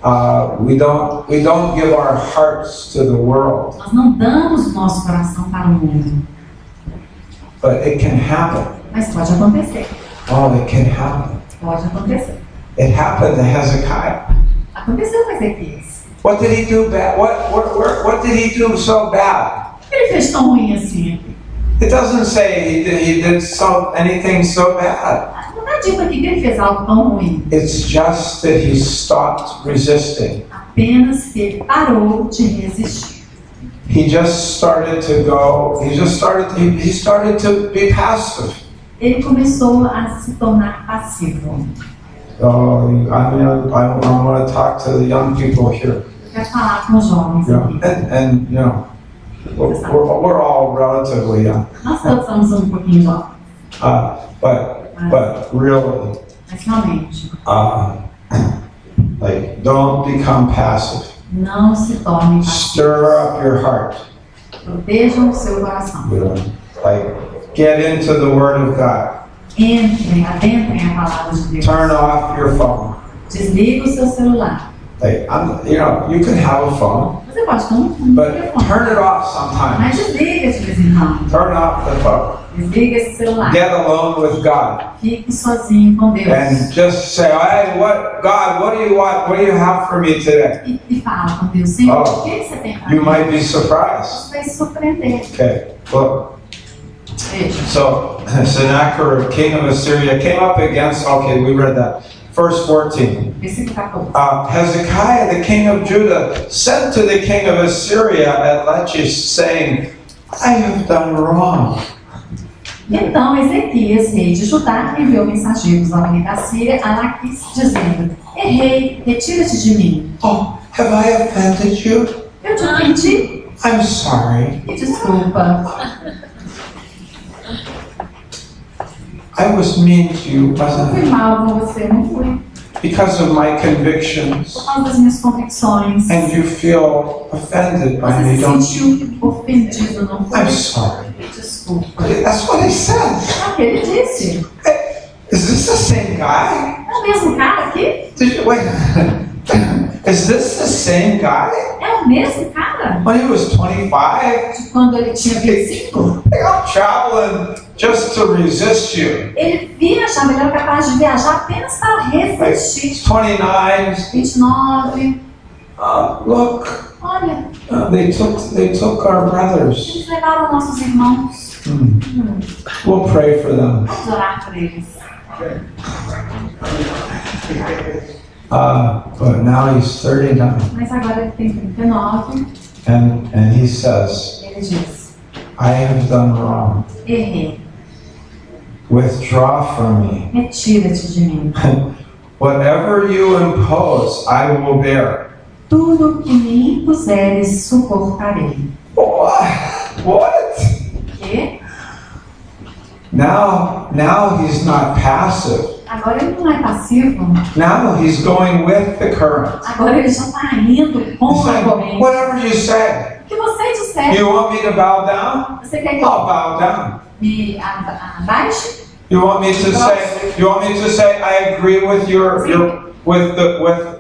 We don't give our hearts to the world. Nós não damos o nosso coração para o mundo. But it can happen. Mas pode acontecer. Oh, it can happen. Pode acontecer. It happened to Hezekiah. Aconteceu com Ezequias. What did he do bad? What did he do so bad? O que ele fez tão ruim assim? It doesn't say he did anything so bad. Não está dito aqui que ele fez algo tão ruim. It's just that he stopped resisting. Apenas que ele parou de resistir. He just started to go. He started to be passive. Ele começou a se tornar passivo. Oh, I want to talk to the young people here. Eu quero falar com os jovens aqui. And you know, we're all relatively young. Nós todos somos pouquinho jovens. But really, Mas realmente, like, don't become passive. não se torne passivo. Stir up your heart. Protejam o seu coração. Like, get into the Word of God. Entrem, adentrem a palavra de Deus. Turn off your phone. Desliga o seu celular. Like, you can have a phone, Você pode ter um but telefone. turn it off Mas sometimes. desliga de vez em quando. Turn off the phone. Desliga esse celular. Get alone with God Fique sozinho com Deus. and just say, "Hey, God, what do you want? What do you have for me today?" E fala com Deus, Senhor, o que você tem para You mim? might be surprised. Você vai se surpreender. Okay, look. Veja. So Sennacherib, king of Assyria, came up against. Okay, we read that. Verse 14. Versículo 14. Hezekiah, the king of Judah, sent to the king of Assyria at Lachish, saying, "I have done wrong." Então Ezequias, rei de Judá, enviou mensageiros ao rei da Síria, a Laquis, dizendo: Errei, retira-te de mim. Oh, have I offended you? Eu te ofendi? I'm sorry. Me desculpa. I was mean to you, Eu wasn't fui I? mal com você, não fui. Because of my convictions. Por causa das minhas convicções. And you feel offended by Você me, se don't you? sentiu ofendido, não foi? I'm sorry. Me desculpa. That's what he said. É o que ele disse. Hey, is this the same guy? É o mesmo cara aqui? Wait. Is this the same guy? É o mesmo cara? When he was 25? De quando ele tinha 25? I'm traveling just to resist you. Ele viajava, ele era capaz de viajar apenas para Like, resistir. 29. 29. Look, Olha, they took our brothers. eles levaram nossos irmãos. We'll pray for them. Vamos orar por eles. But now he's 39, Mas agora ele tem 39. and he says, Ele diz: "I have done wrong. Errei, Withdraw from me. retira-te de mim. Whatever you impose, I will bear." Tudo que me impuseres, suportarei. What? Que? Now he's not passive. Agora ele não é passivo. Now he's going with the current. Agora ele já está indo He's com a saying, corrente. whatever you say. O que você disser, You want me to bow down? você quer que I'll eu bow down. me abaixe? You want me to say I agree with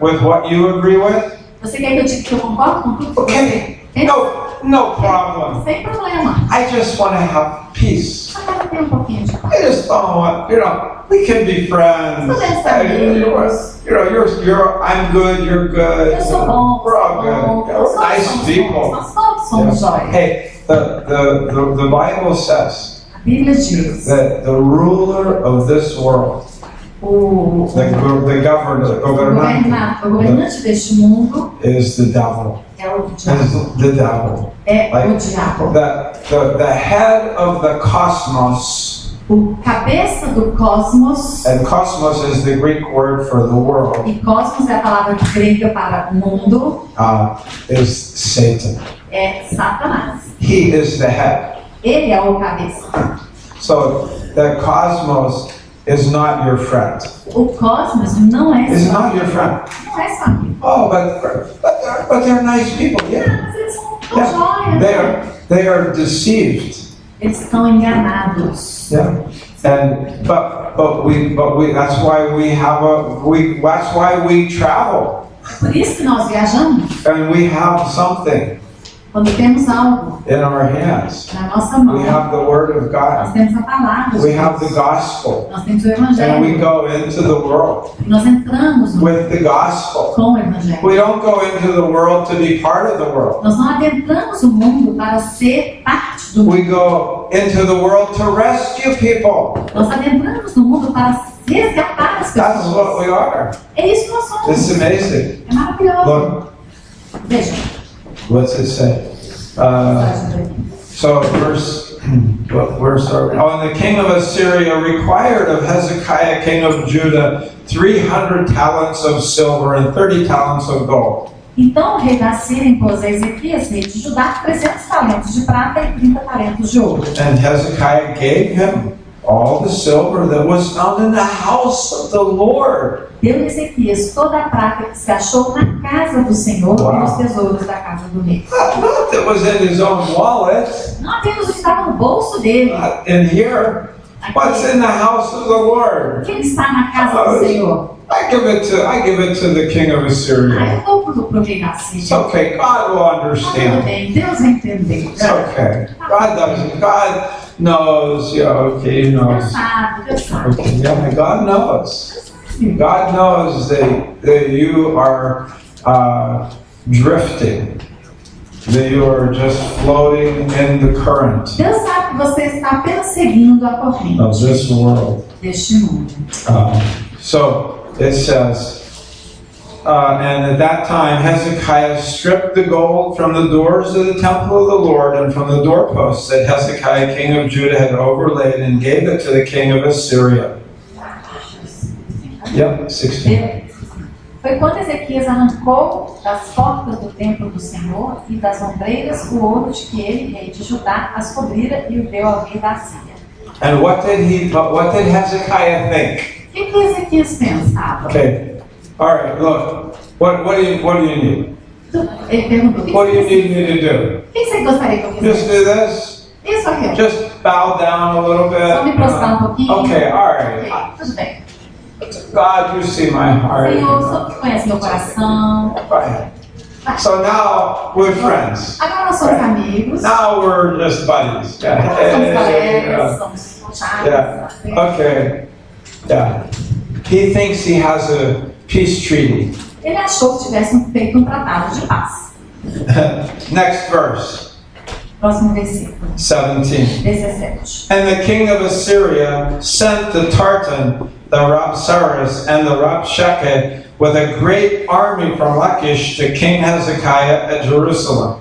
with what you agree with? Você quer que eu diga que eu concordo com tudo que Okay. você No problem. Sem problema. I just want to have peace. Só quero ter um pouquinho de paz. I just don't want, we can be friends. Podemos ser amigos. I'm good, you're good. Eu sou bom, We're all good. nós We're nice somos people. bons, nós todos somos jóias. Hey, the Bible says A Bíblia diz, that the ruler of this world, o governante deste mundo is the devil. é o Is diabo. the devil. É Like, o diabo. The head of the cosmos, O cabeça do cosmos, and cosmos is the Greek word for the world, e cosmos é a palavra grega para mundo, is Satan. é Satanás. He is the head. Ele é o cabeça. So the cosmos is not your friend. O cosmos não é It's só, not your friend. não é só amigo. Oh, but they're nice people. Yeah. Mas eles são tão jóias. They are deceived. Eles estão enganados. Yeah. But we that's why we travel. Por isso que nós viajamos. And we have something Quando temos algo in our hands. na nossa mão, We have the Word of nós God. temos a palavra de We have the Deus. gospel. Nós temos o And we Evangelho. go into the world E nós entramos no with the gospel. com o Evangelho. We don't go into the world to be part of the world. Nós não adentramos o mundo para ser parte do mundo. We go into the world to rescue people. Nós adentramos no mundo para resgatar as That's what pessoas. we are. É isso que nós somos. It's amazing. É maravilhoso. Look, Veja. what's it say? So what verse are we? Oh, and the king of Assyria required of Hezekiah, king of Judah, 300 talents of silver and 30 talents of gold. Então o rei da Síria impôs a Ezequias, rei de Judá, 300 talentos de prata e 30 talentos de ouro. And Hezekiah gave him all the silver that was found in the house of the Lord. Deu a Ezequias toda a prata que se achou na casa do Senhor e nos tesouros da casa do rei. Not that was in his own wallet, Não apenas o que estava no bolso dele, not in here. What's in the house of the Lord? o que está na casa do Senhor. I give it to the king of Assyria. Eu dou pro rei da It's Síria. okay. God will Tudo understand. bem, Deus vai entender. It's okay. God knows. Yeah, okay, He Deus knows. sabe, Deus sabe. Okay, yeah, God knows. Deus sabe. God knows that you are drifting, that you are just floating in the current Deus sabe que você está apenas seguindo a corrente of this world. deste mundo. So it says, and at that time Hezekiah stripped the gold from the doors of the temple of the Lord and from the doorposts that Hezekiah, king of Judah, had overlaid and gave it to the king of Assyria. Yep, 16. Foi quando Ezequias arrancou das portas do templo do Senhor e das ombreiras o ouro de que ele, rei de Judá, as cobrira e o deu ao rei da Síria. And what did Hezekiah think? O que Ezequias pensava? Okay. All right. Look. What do you need? Ele perguntou: What do you need me to do? O que você gostaria que eu Just fizesse? do this. Isso aqui. Just bow down a little Só me prostrar um bit. pouquinho. Okay. All Ok, right. tudo bem. God, you see my heart. Senhor, o Senhor que conhece meu coração. Right. So now we're friends. Agora nós somos amigos. Now we're just buddies. Agora nós somos colegas, Yeah. somos chaves. Yeah. Okay. Yeah. He thinks he has a peace treaty. Ele achou que tivessem feito um tratado de paz. Next verse. Próximo versículo, 17. 17. And the king of Assyria sent the Tartan, the Rabsaris, and the Rabshakeh with a great army from Lachish to King Hezekiah at Jerusalem.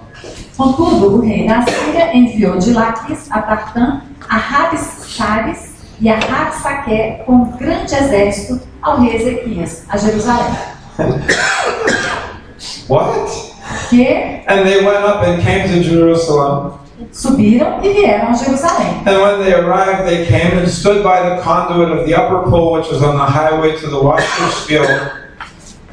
Contudo, o rei da Síria enviou de Laquis a Tartã, a Rabsaris e a Rabsaqué com um grande exército ao rei Ezequias, a Jerusalém. What? Que And they went up and came to Jerusalem. subiram e vieram a Jerusalém. And when they arrived, they came and stood by the conduit of the upper pool, which was on the highway to the washer's field.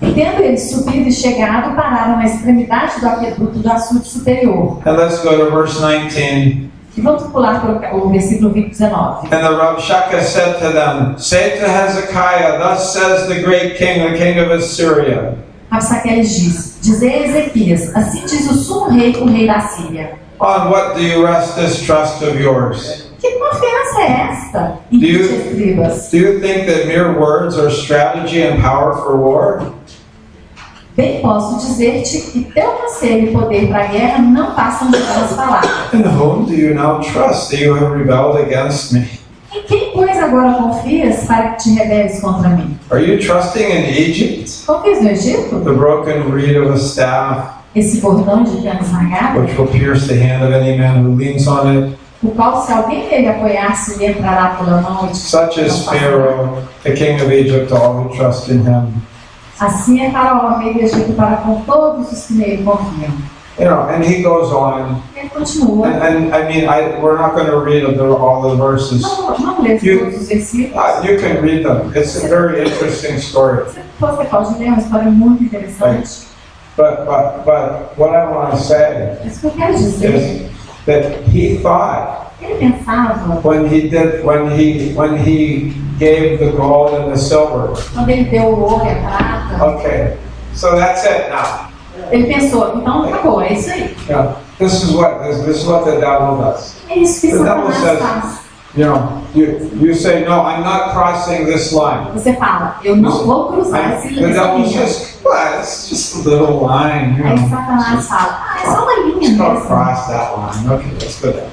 E tendo eles subido e chegado, pararam na extremidade do aqueduto do açude superior. And let's go to verse 19. E vamos pular para o versículo 19. And the Rabshakeh said to them, Say to Hezekiah, thus says the great king, the king of Assyria. Rabsaqué lhes diz: Dizei a Ezequias, assim diz o sumo rei, o rei da Síria. On what do you rest this trust of yours? Que confiança é esta em que te estribas? Do you think that mere words are strategy and power for war? Bem posso dizer-te que teu conselho e poder para a guerra não passam de belas palavras. In whom do you now trust that you have rebelled against me? Em quem, pois, agora confias para que te rebeles contra mim? Are you trusting in Egypt, Confias no Egito? the broken reed of a staff, Esse bordão de cana esmagada, which will pierce the hand of any man who leans on it, o qual, se alguém nele apoiar-se, lhe entrará pela mão e te such as Pharaoh, the king of Egypt, all who trust in him. Assim é Faraó, rei do Egito, para com todos os que nele confiam. You know, and he goes on, E ele continua. and I mean, we're not going to read all the verses. Não lê todos os versículos. You can read them. It's a very interesting story. Você pode ler, é uma história muito interessante. But what I want to say Isso que eu quero dizer. is that he thought Ele pensava, when he gave the gold and the silver, quando ele deu o ouro e a prata, okay, So that's it now. Ele pensou, então acabou, é isso aí. Yeah. This is what the devil does. É isso que The devil Satanás says, faz. you know, you say, no, I'm not crossing this line. Você fala, eu não vou cruzar essa The devil linha. says, well, it's just a little line. You Aí know. Satanás fala, é só uma linha Let's go mesmo. cross that line. Okay, let's go there.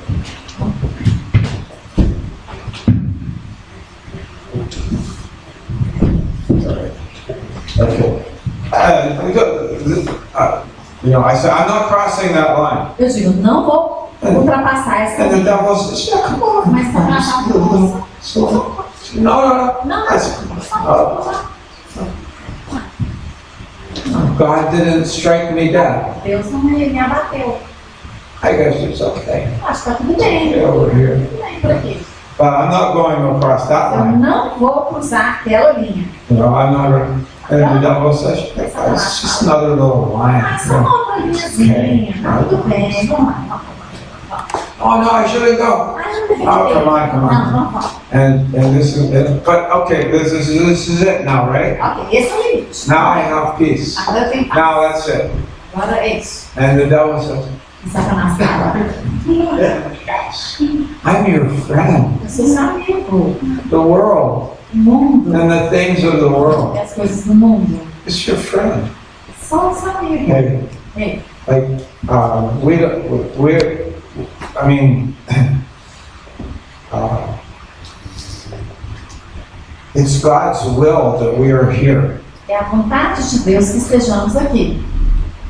Okay. You know, I said, I'm not crossing that line. Eu digo, não vou ultrapassar essa And the linha. devil says, yeah, come on. Mas Satanás fala, No. não, God didn't strike me dead. Deus não me abateu. I guess it's okay. Acho que tá tudo bem. Get over here. Tudo bem por aqui. But I'm not going across that Eu line. não vou cruzar aquela linha. You know, I'm not. And the devil says, it's just another little line. Ah, só uma outra linhazinha. Tudo bem, vamos lá. Oh no, I shouldn't go. Ah, não deveria Oh, ter. come on. Não, vamos lá. And this is it. But okay, this is it now, right? Ok, esse é o limite. Now I have peace. Agora eu tenho paz. Now that's it. Agora é isso. And the devil says, E Satanás fala, yes, I'm your friend. eu sou seu amigo. The world O mundo, and the things of the world. as coisas do mundo. It's your friend. Só o seu amigo. Hey, Ei, like I mean, it's God's will that we are here. é a vontade de Deus que estejamos aqui.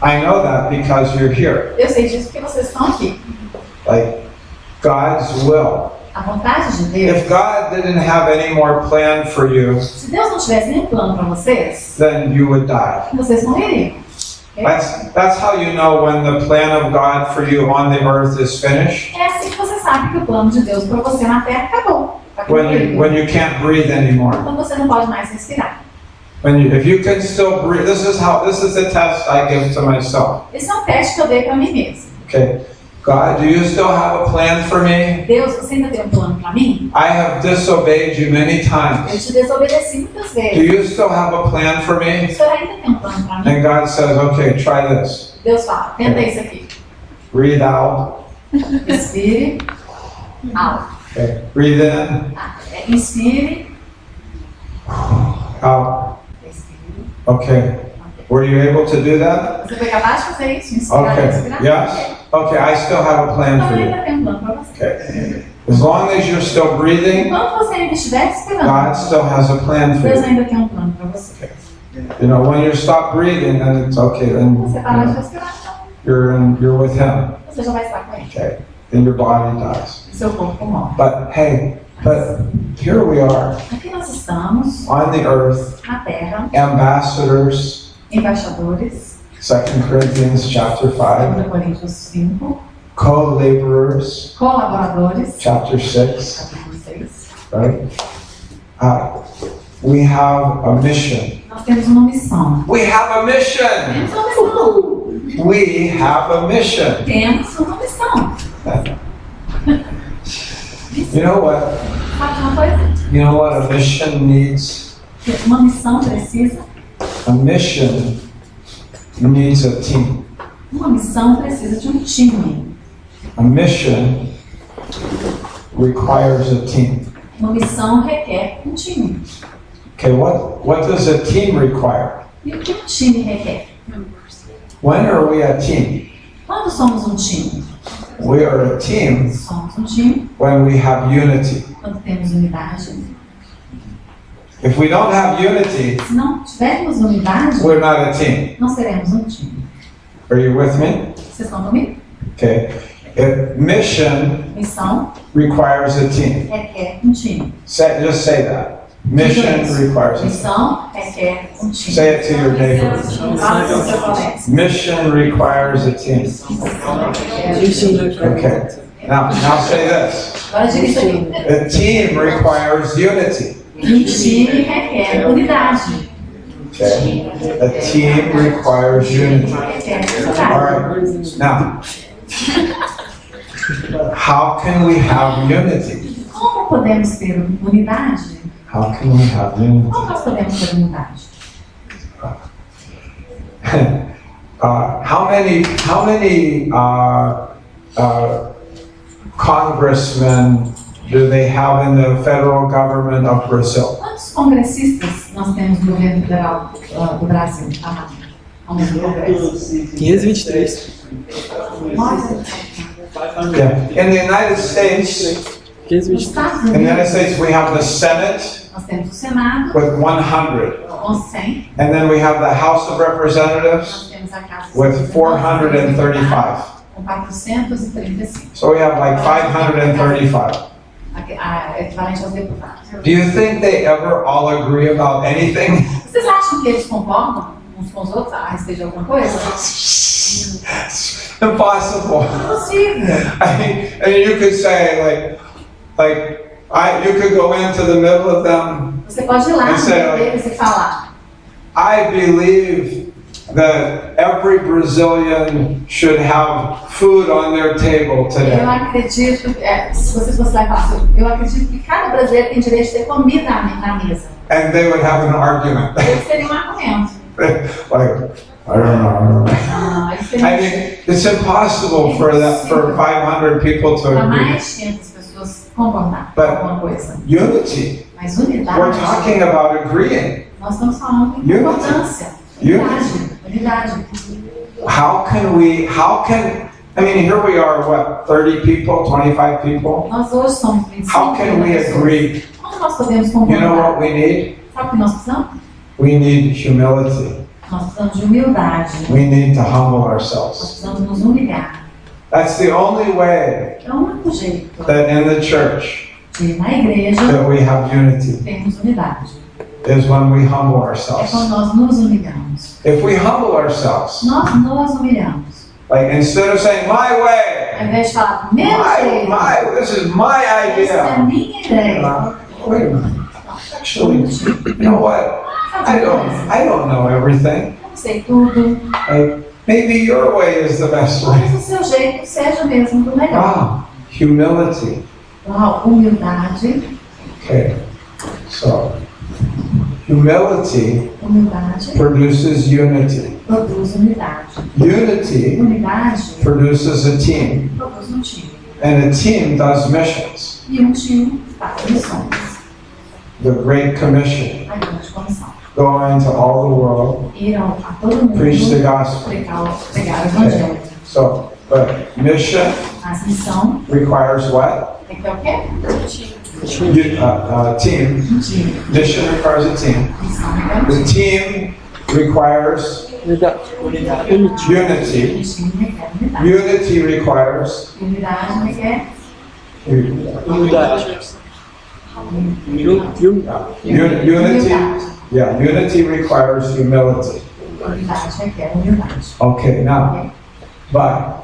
I know that because you're here. Eu sei disso porque vocês estão aqui. Like God's will. A vontade de Deus. If God didn't have any more plan for you, Se Deus não tivesse nenhum plano para vocês, then you would die. vocês morreriam. Ok? That's how you know when the plan of God for you on the earth is finished. É assim que você sabe que o plano de Deus para você na Terra acabou. Tá When concluído. you can't breathe anymore. Quando você não pode mais respirar. If you can still breathe, this is the test I give to myself. Esse é um teste que eu dei para mim mesmo. Okay, God, do you still have a plan for me? Deus, você ainda tem um plano para mim? I have disobeyed you many Eu times. te desobedeci muitas Do vezes. you still have a plan for O me? Senhor ainda tem um plano para mim? And God says, okay, try this. Deus fala, tenta isso aqui. Breathe out. Inspire. Out. Okay. Breathe in. Inspire. Out. Expire. Okay. Were you able to do that? Você foi capaz de fazer isso? Inspirar, Okay. expirar? Yes? Okay, I still have a plan Então for you. ainda tem um plano para você. Okay. As long as you're still breathing, Enquanto você ainda estiver God respirando, still has a plan for Deus you. ainda tem um plano para você. You know, when you stop breathing, then it's okay. Then Você parar de respirar, então you're with Him. você já vai estar com ele. Okay. Then your body dies. E seu corpo morre. But hey, here we are Aqui nós estamos, on the earth, na Terra, ambassadors. embaixadores, 2 Corinthians chapter 5. 2 Coríntios 5, Co-laborers, colaboradores, chapter 6. capítulo 6. Right? We have a mission. Nós temos uma missão. We have a mission. Temos uma missão. We have a mission. Temos uma missão. You know what? Sabe de uma coisa? You know what a mission needs? Uma missão precisa. A mission needs a team. Uma missão precisa de um time. A mission requires a team. Uma missão requer um time. Okay, what does a team require? E o que um time requer? When are we a team? Quando somos um time? We are a team Somos um time when we have unity. quando temos unidade. If we don't have unity, Se não tivermos unidade, we're not a team. não seremos um time. Are you with me? Vocês estão comigo? Okay. If mission Missão requires a team. requer um time. Just say that. Mission requires a team. Missão requer um time. Say it to your neighbor. Fala com o seu colega. Mission requires a team. Okay. Now say this. Agora diga isso aqui. A team requires unity. Um time requer unidade. Okay. A team requires unity. Requer All unidade. right. Now, how can we have unity? Como podemos ter unidade? How can we have unity? Como nós podemos ter unidade? How many congressmen do they have in the federal government of Brazil? Quantos congressistas nós temos no governo federal do Brasil? Vamos no Congresso. 523. Yeah. In the United States, Nos Estados in the United Unidos, States, we have the Senate nós temos o Senado with 100. com 100. And then we have the House of Representatives Nós temos a Casa dos with 435. com 435. So we have like 535. Equivalente aos deputados. Do you think they ever all agree about anything? Vocês acham que eles concordam uns com os outros a respeito de alguma coisa? Impossible. Impossível. I mean, you could say you could go into the middle of them. Você pode ir lá no Esse é- meio deles e falar: I believe that every Brazilian should have food on their table eu today. acredito, se vocês fossem lá e falassem, eu acredito que cada brasileiro tem direito de ter comida na mesa. And they would have an argument. Eles teriam um argumento. Like, I don't know. Eles I teriam mean, it's impossible for 500 people to para agree. mais de 500 pessoas concordar com But- alguma coisa. Unity. Mas unidade, We're talking about agreeing. nós estamos falando de Unity. importância. Unidade. I mean, here we are, what, 30 people, 25 people? Nós hoje somos 25 How can we pessoas. agree? Como nós podemos You know what concordar? we need? Sabe o que nós precisamos? We need humility. Nós precisamos de humildade. We need to humble Nós ourselves. precisamos nos humilhar. That's the only way É o único jeito that in the church de, na igreja, that we have unity, termos unidade. is when we humble É quando ourselves. nós nos humilhamos. If we humble ourselves, Nós nos humilhamos. like instead of saying, my Ao way, invés de falar, meu jeito, this is my essa é a idea. minha ideia. Wait a minute. Actually, you know what? I don't know everything. Não sei tudo. Like, maybe your way is the best way. Mas o seu jeito seja mesmo do melhor. Humility. Uau, humildade. Okay. So, humility Humildade produces unity. produz unidade. Unity Unidade produces a team. produz um time. And a team does missions. E um time faz missões. The Great Commission. A grande comissão. Go into all the world, Irão a todo mundo preach the gospel. pregar o evangelho. So, but mission Mas missão requires what? tem que ter o quê? Team. Um time. Mission requires a team. Missão requer um The time. team requires Unidade. unity. Um time requer unidade. Unity requires Unidade requer Unidade. unity. Yeah, unity requires humility. unidade requer humildade. Okay, now, but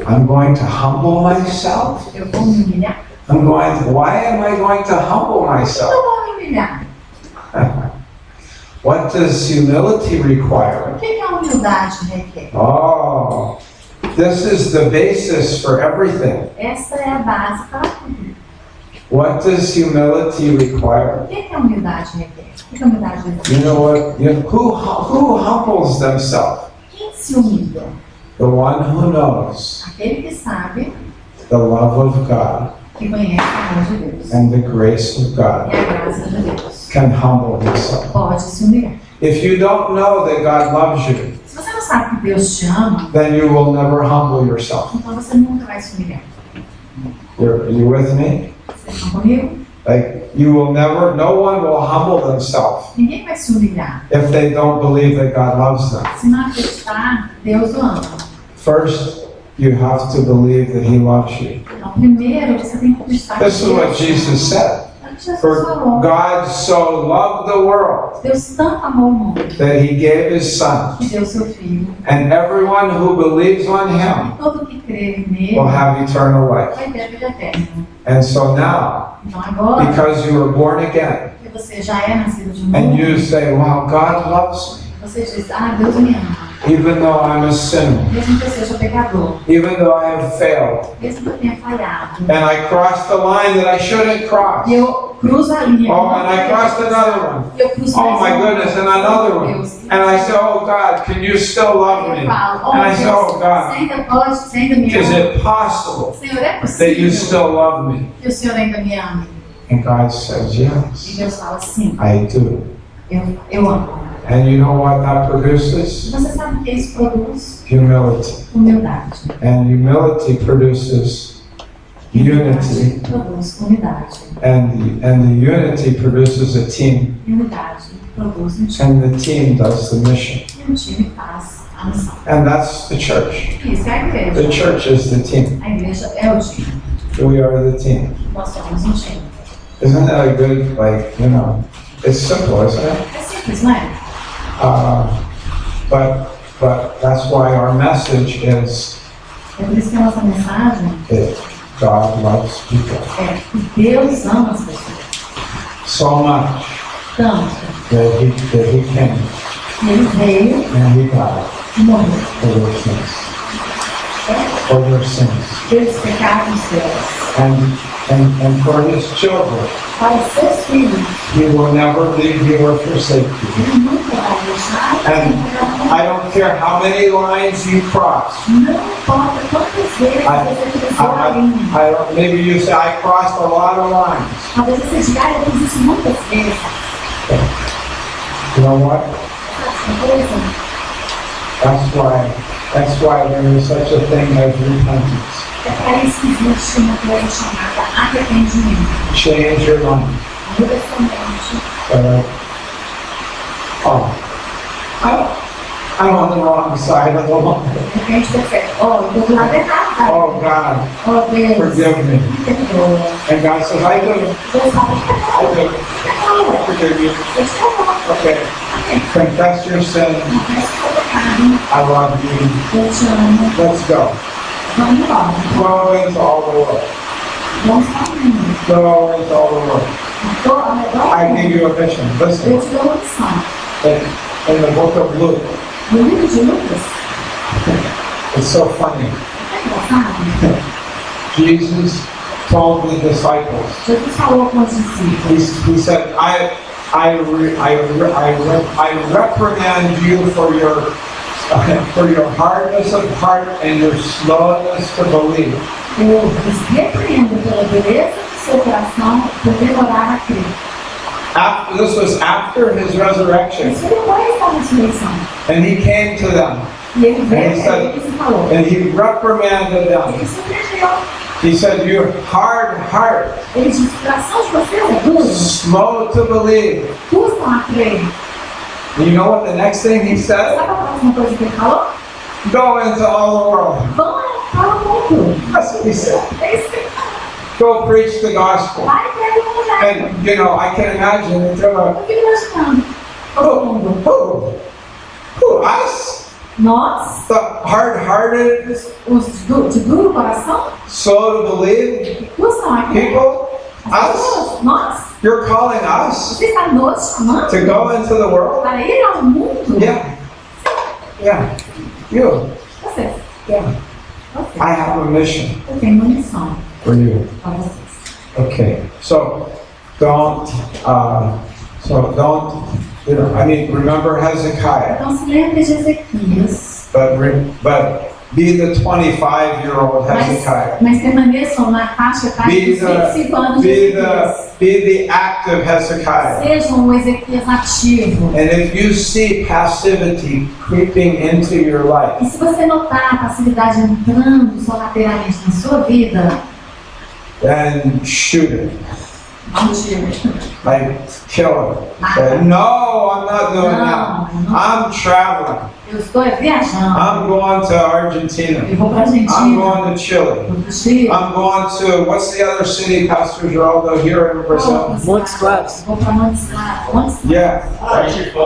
I'm going to humble myself. Eu vou me humilhar? Why am I going to humble Eu myself? vou me humilhar. What does humility require? O que a humildade requer? Oh, this is the basis for everything. Essa é a base para tudo. What does humility require? O que a humildade requer? O que a humildade requer? You know what? Who humbles themselves? Quem se humilha? The one who knows Aquele que sabe, the love of God que conhece o amor de Deus and the grace of e God a graça de Deus. can humble himself. Pode se humilhar. If you don't know that God loves you, Se você não sabe que Deus te ama, then you will never humble yourself. então você nunca vai se humilhar. Are you with me? Vocês estão comigo? Like, you will never, no one will humble themselves Ninguém vai se humilhar. if they don't believe that God loves them. Se não acreditar, Deus o ama. First, you have to believe that He loves you. Então, primeiro, você tem que acreditar que This is what Jesus said. Jesus For falou. God so loved the world Deus tanto amou o mundo that He gave His Son, que deu seu Filho. and everyone who believes on Him E todo que crer nele will have eternal life. vai ter a vida eterna. And so now, Então agora, because you were born again, que você já é nascido de and novo, you say, wow, God loves me, você diz, Deus me ama. even though I'm a sinner, Mesmo que eu seja pecador, even though I have failed, mesmo que eu tenha falhado, and I crossed the line that I shouldn't cross. e eu cruzo a linha. Oh, and I crossed another one. Eu cruzo Oh my goodness, and another one. And I say, oh God, can you still love me? Eu falo, And I say, oh Deus, God, você ainda pode, você ainda me is ama. it possible Senhor, é that you possível still love me? que o Senhor ainda me ame? And God says, E yes, Deus fala, sim, I do. eu amo. And you know what that produces? Você sabe o que isso produz? Humility. Humildade. And humility produces unity. Produz unidade. And the unity produces a team. E unidade produz um time. And the team does the mission. E o time faz a missão. And that's the church. Isso é a igreja. The church is the team. A igreja é o time. We are the team. Nós somos um time. Isn't that a good, like, you know, it's simple, isn't it? É simples, não é? But that's why our message is É por isso que a nossa mensagem that God loves people é que Deus ama as pessoas. so much Tanto that he came que Ele veio and he died e morreu. for your sins. For your sins. Pelos pecados deles. And for his children. Para os seus filhos. He will never leave you or forsake you. Ele nunca vai deixar. And I don't care how many lines you cross. Não importa quantas vezes você cruzou a linha. Maybe you say, I crossed a lot of lines. Talvez você diga, eu fiz isso muitas vezes. You know what? That's why there is such a thing as repentance. É para isso que existe uma coisa chamada arrependimento. Change your mind. Muda sua mente. I'm on the wrong side of the line. Repente perfeito. Oh, eu estou do lado errado, tá? Oh God, Oh, Deus. forgive me. Me perdoa. And God says, I do. Deus fala, I do. I forgive you. eu te perdoo. Okay. Confess your sin. Confesse o seu pecado. I love you. Eu te amo. Let's go. Vamos embora. Go into all the world. Vamos para o mundo. Go into all the world. Estou ao redor I do give mundo. you a mission. Eu Listen. te dou uma missão. In the book of Luke, No livro de Lucas, it's so funny. é engraçado. Jesus told the disciples, Jesus falou com os discípulos. he said, I reprimand you for your hardness of heart and your slowness to believe. Eu os repreendo pela dureza do seu coração por demorar a crer. This was after his resurrection, Isso depois da ressurreição. and he came to them, E ele veio and he para eles e falou. and he reprimanded them. Ele se repreendeu. He said, "Your hard heart, Ele disse, o coração de vocês é duro. slow to believe." Custam a crer. And you know what the next thing he said? Sabe a próxima coisa que ele falou? Go into all the world. Vão para o mundo. That's what he said. É isso que ele falou. Go preach the gospel. Vai para o mundo. And you know, I can imagine it. Eu fico imaginando. Todo mundo. Who? Us? Nós, The hard-hearted, os de duro coração, slow to believe que custam a crer. people? As Us? pessoas, nós, You're calling us você está nos chamando to go into the world? para ir ao mundo. Yeah. Yeah. You. Vocês. Yeah. Vocês. I have a mission Eu tenho uma missão for you. para vocês. Okay. So don't, you know, I mean, remember Hezekiah, Então se lembre de Ezequias, but be the 25-year-old Hezekiah. mas permaneçam na faixa etária Be dos 25 anos de Ezequias. be the active Hezekiah. Sejam o Ezequias ativo. And if you see passivity creeping into your E life, se você notar a passividade entrando sorrateiramente na sua vida, then shoot it. atire. Like, kill it. Say, no, I'm not doing that. I'm traveling. Eu estou viajando. I'm going to Argentina. Eu vou para a I'm Argentina. going to Chile. Vou para o Chile. I'm going to, what's the other city, Pastor Geraldo, here in Brazil? Montes Claros. Vou para Montes Claros. Yeah.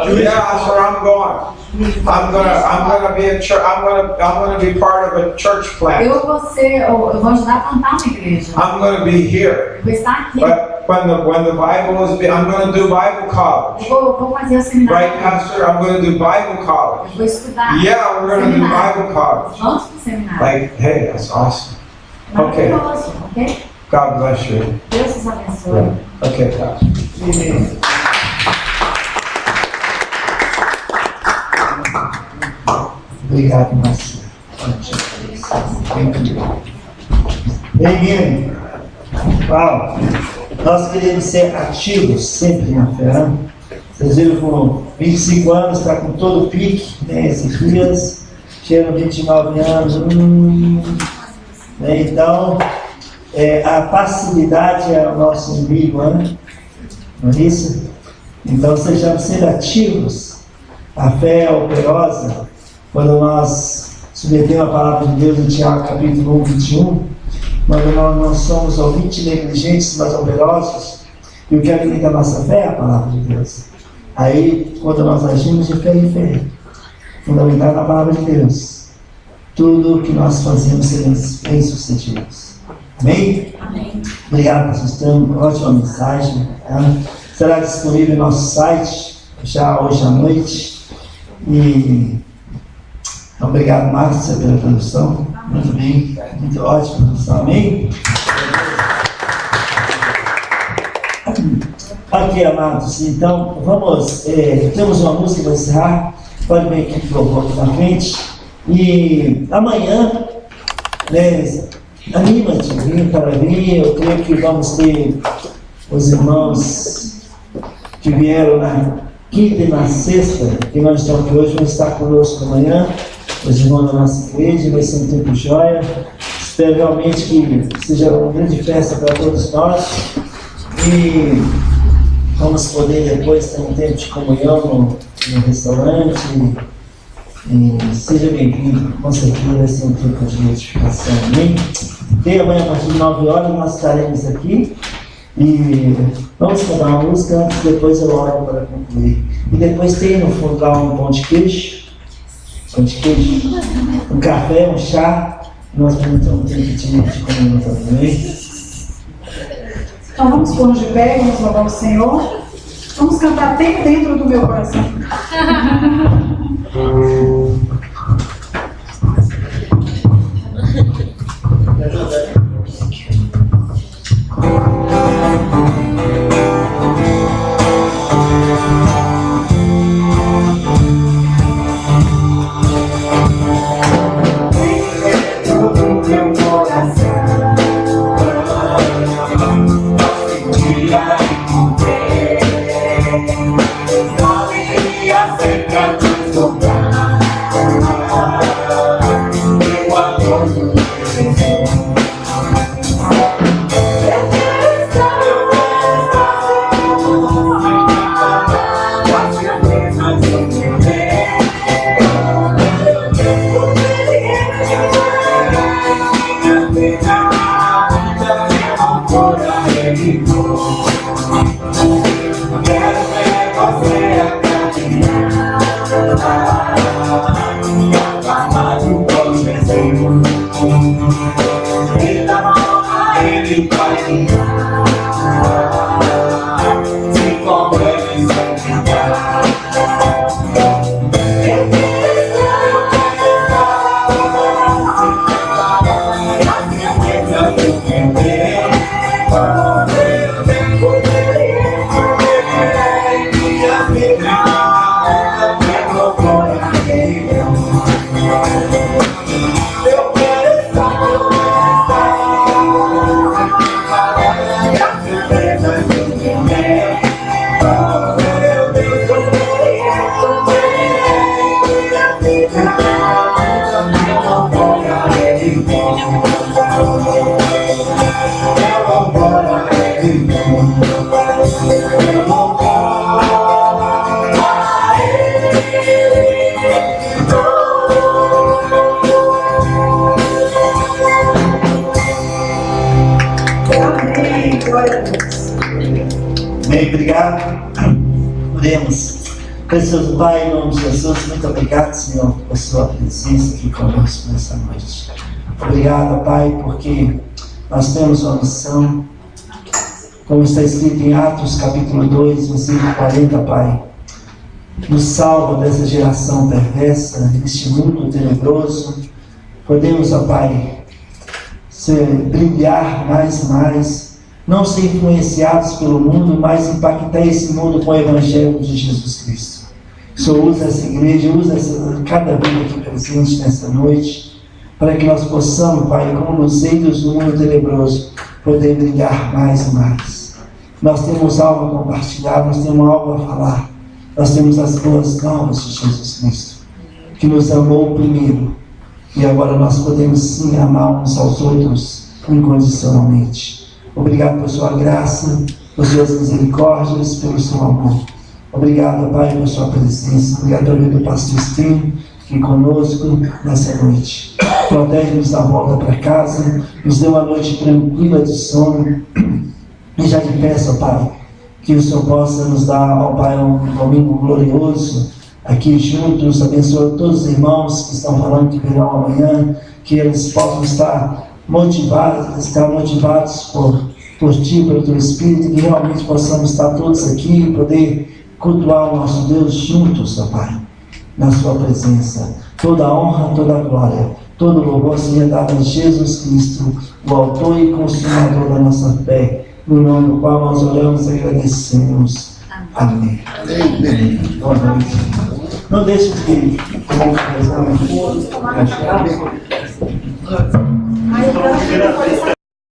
Yeah, that's where I'm going. I'm gonna be a church. I'm gonna be part of a church plant. Eu vou ajudar a plantar uma igreja. I'm gonna be here. Eu vou estar aqui. But when the Bible is, I'm gonna do Bible college. Eu vou fazer o seminário. Right, Pastor? I'm gonna do Bible Eu college. vou estudar. Yeah, we're gonna do Bible college. Vamos para o seminário. Like, hey, that's awesome. Okay. Maravilhoso, ok? God bless you. Deus os abençoe. Ok, tá. Obrigado, Márcia. Bem-vindo. Uau! Nós queremos ser ativos sempre na fé. Vocês viram, com 25 anos, está com todo o pique, né? Esses dias, chegam 29 anos. Né? Então, a passividade é o nosso inimigo, né? Não é isso? Então, sejamos ser ativos. A fé é operosa. Quando nós submetemos a palavra de Deus em Tiago, capítulo 1, 21, quando nós não somos ouvintes negligentes, mas operosos, e o que alimenta a nossa fé é a palavra de Deus. Aí, quando nós agimos de fé em fé, fundamentado na palavra de Deus, tudo que nós fazemos seremos bem-sucedidos. Amém? Amém. Obrigado, pastor. Ótima mensagem. Tá? Será disponível no nosso site já hoje à noite. E obrigado, Márcia, pela tradução. Muito bem, muito ótima tradução. Amém? Ok, amados. Então, vamos. Temos uma música para encerrar. Pode vir aqui para o na frente. E amanhã, né, anima-te para vir. Eu creio que vamos ter os irmãos que vieram na quinta e na sexta, que nós estamos aqui hoje, vão estar conosco amanhã, os irmãos da nossa igreja. Vai ser um tempo jóia. Espero realmente que seja uma grande festa para todos nós. E vamos poder depois ter um tempo de comunhão no restaurante. E seja bem-vindo, com certeza vai ser um tempo de edificação. Amém? E amanhã, a partir de 9 horas, nós estaremos aqui. E vamos cantar uma música antes, depois eu oro para concluir. E depois tem no fundo lá um pão de queijo, um café, um chá. Nós vamos ter um tempo de comunhão também. Então vamos pôr de pé, vamos louvar o Senhor. Vamos cantar até dentro do meu coração. Bem, obrigado. Oremos. Precioso Pai, em nome de Jesus, muito obrigado, Senhor, por sua presença aqui conosco nessa noite. Obrigado, Pai, porque nós temos uma missão, como está escrito em Atos, capítulo 2, versículo 40, Pai. Nos salva dessa geração perversa, deste mundo tenebroso. Podemos, ó Pai, brilhar mais e mais não ser influenciados pelo mundo, mas impactar esse mundo com o Evangelho de Jesus Cristo. O Senhor usa essa igreja, usa cada vida aqui presente nessa noite, para que nós possamos, Pai, como luzeiros do mundo tenebroso, poder brilhar mais e mais. Nós temos algo a compartilhar, nós temos algo a falar, nós temos as boas novas de Jesus Cristo, que nos amou primeiro, e agora nós podemos sim amar uns aos outros incondicionalmente. Obrigado por sua graça, por suas misericórdias, pelo seu amor. Obrigado, Pai, por sua presença. Obrigado pelo vida do pastor Setembro, aqui conosco nessa noite. Protege-nos da volta para casa, nos dê uma noite tranquila de sono. E já te peço, Pai, que o Senhor possa nos dar, ó Pai, um domingo glorioso aqui juntos. Abençoa todos os irmãos que estão falando que virão amanhã, que eles possam estar motivados por Ti, pelo Teu Espírito, que realmente possamos estar todos aqui e poder cultuar o nosso Deus juntos, ó Pai, na Sua presença. Toda a honra, toda a glória, todo o louvor seja dado a Jesus Cristo, o autor e consumador da nossa fé, no nome do qual nós oramos e agradecemos. Amém. Amém. Boa noite. Não deixe de começar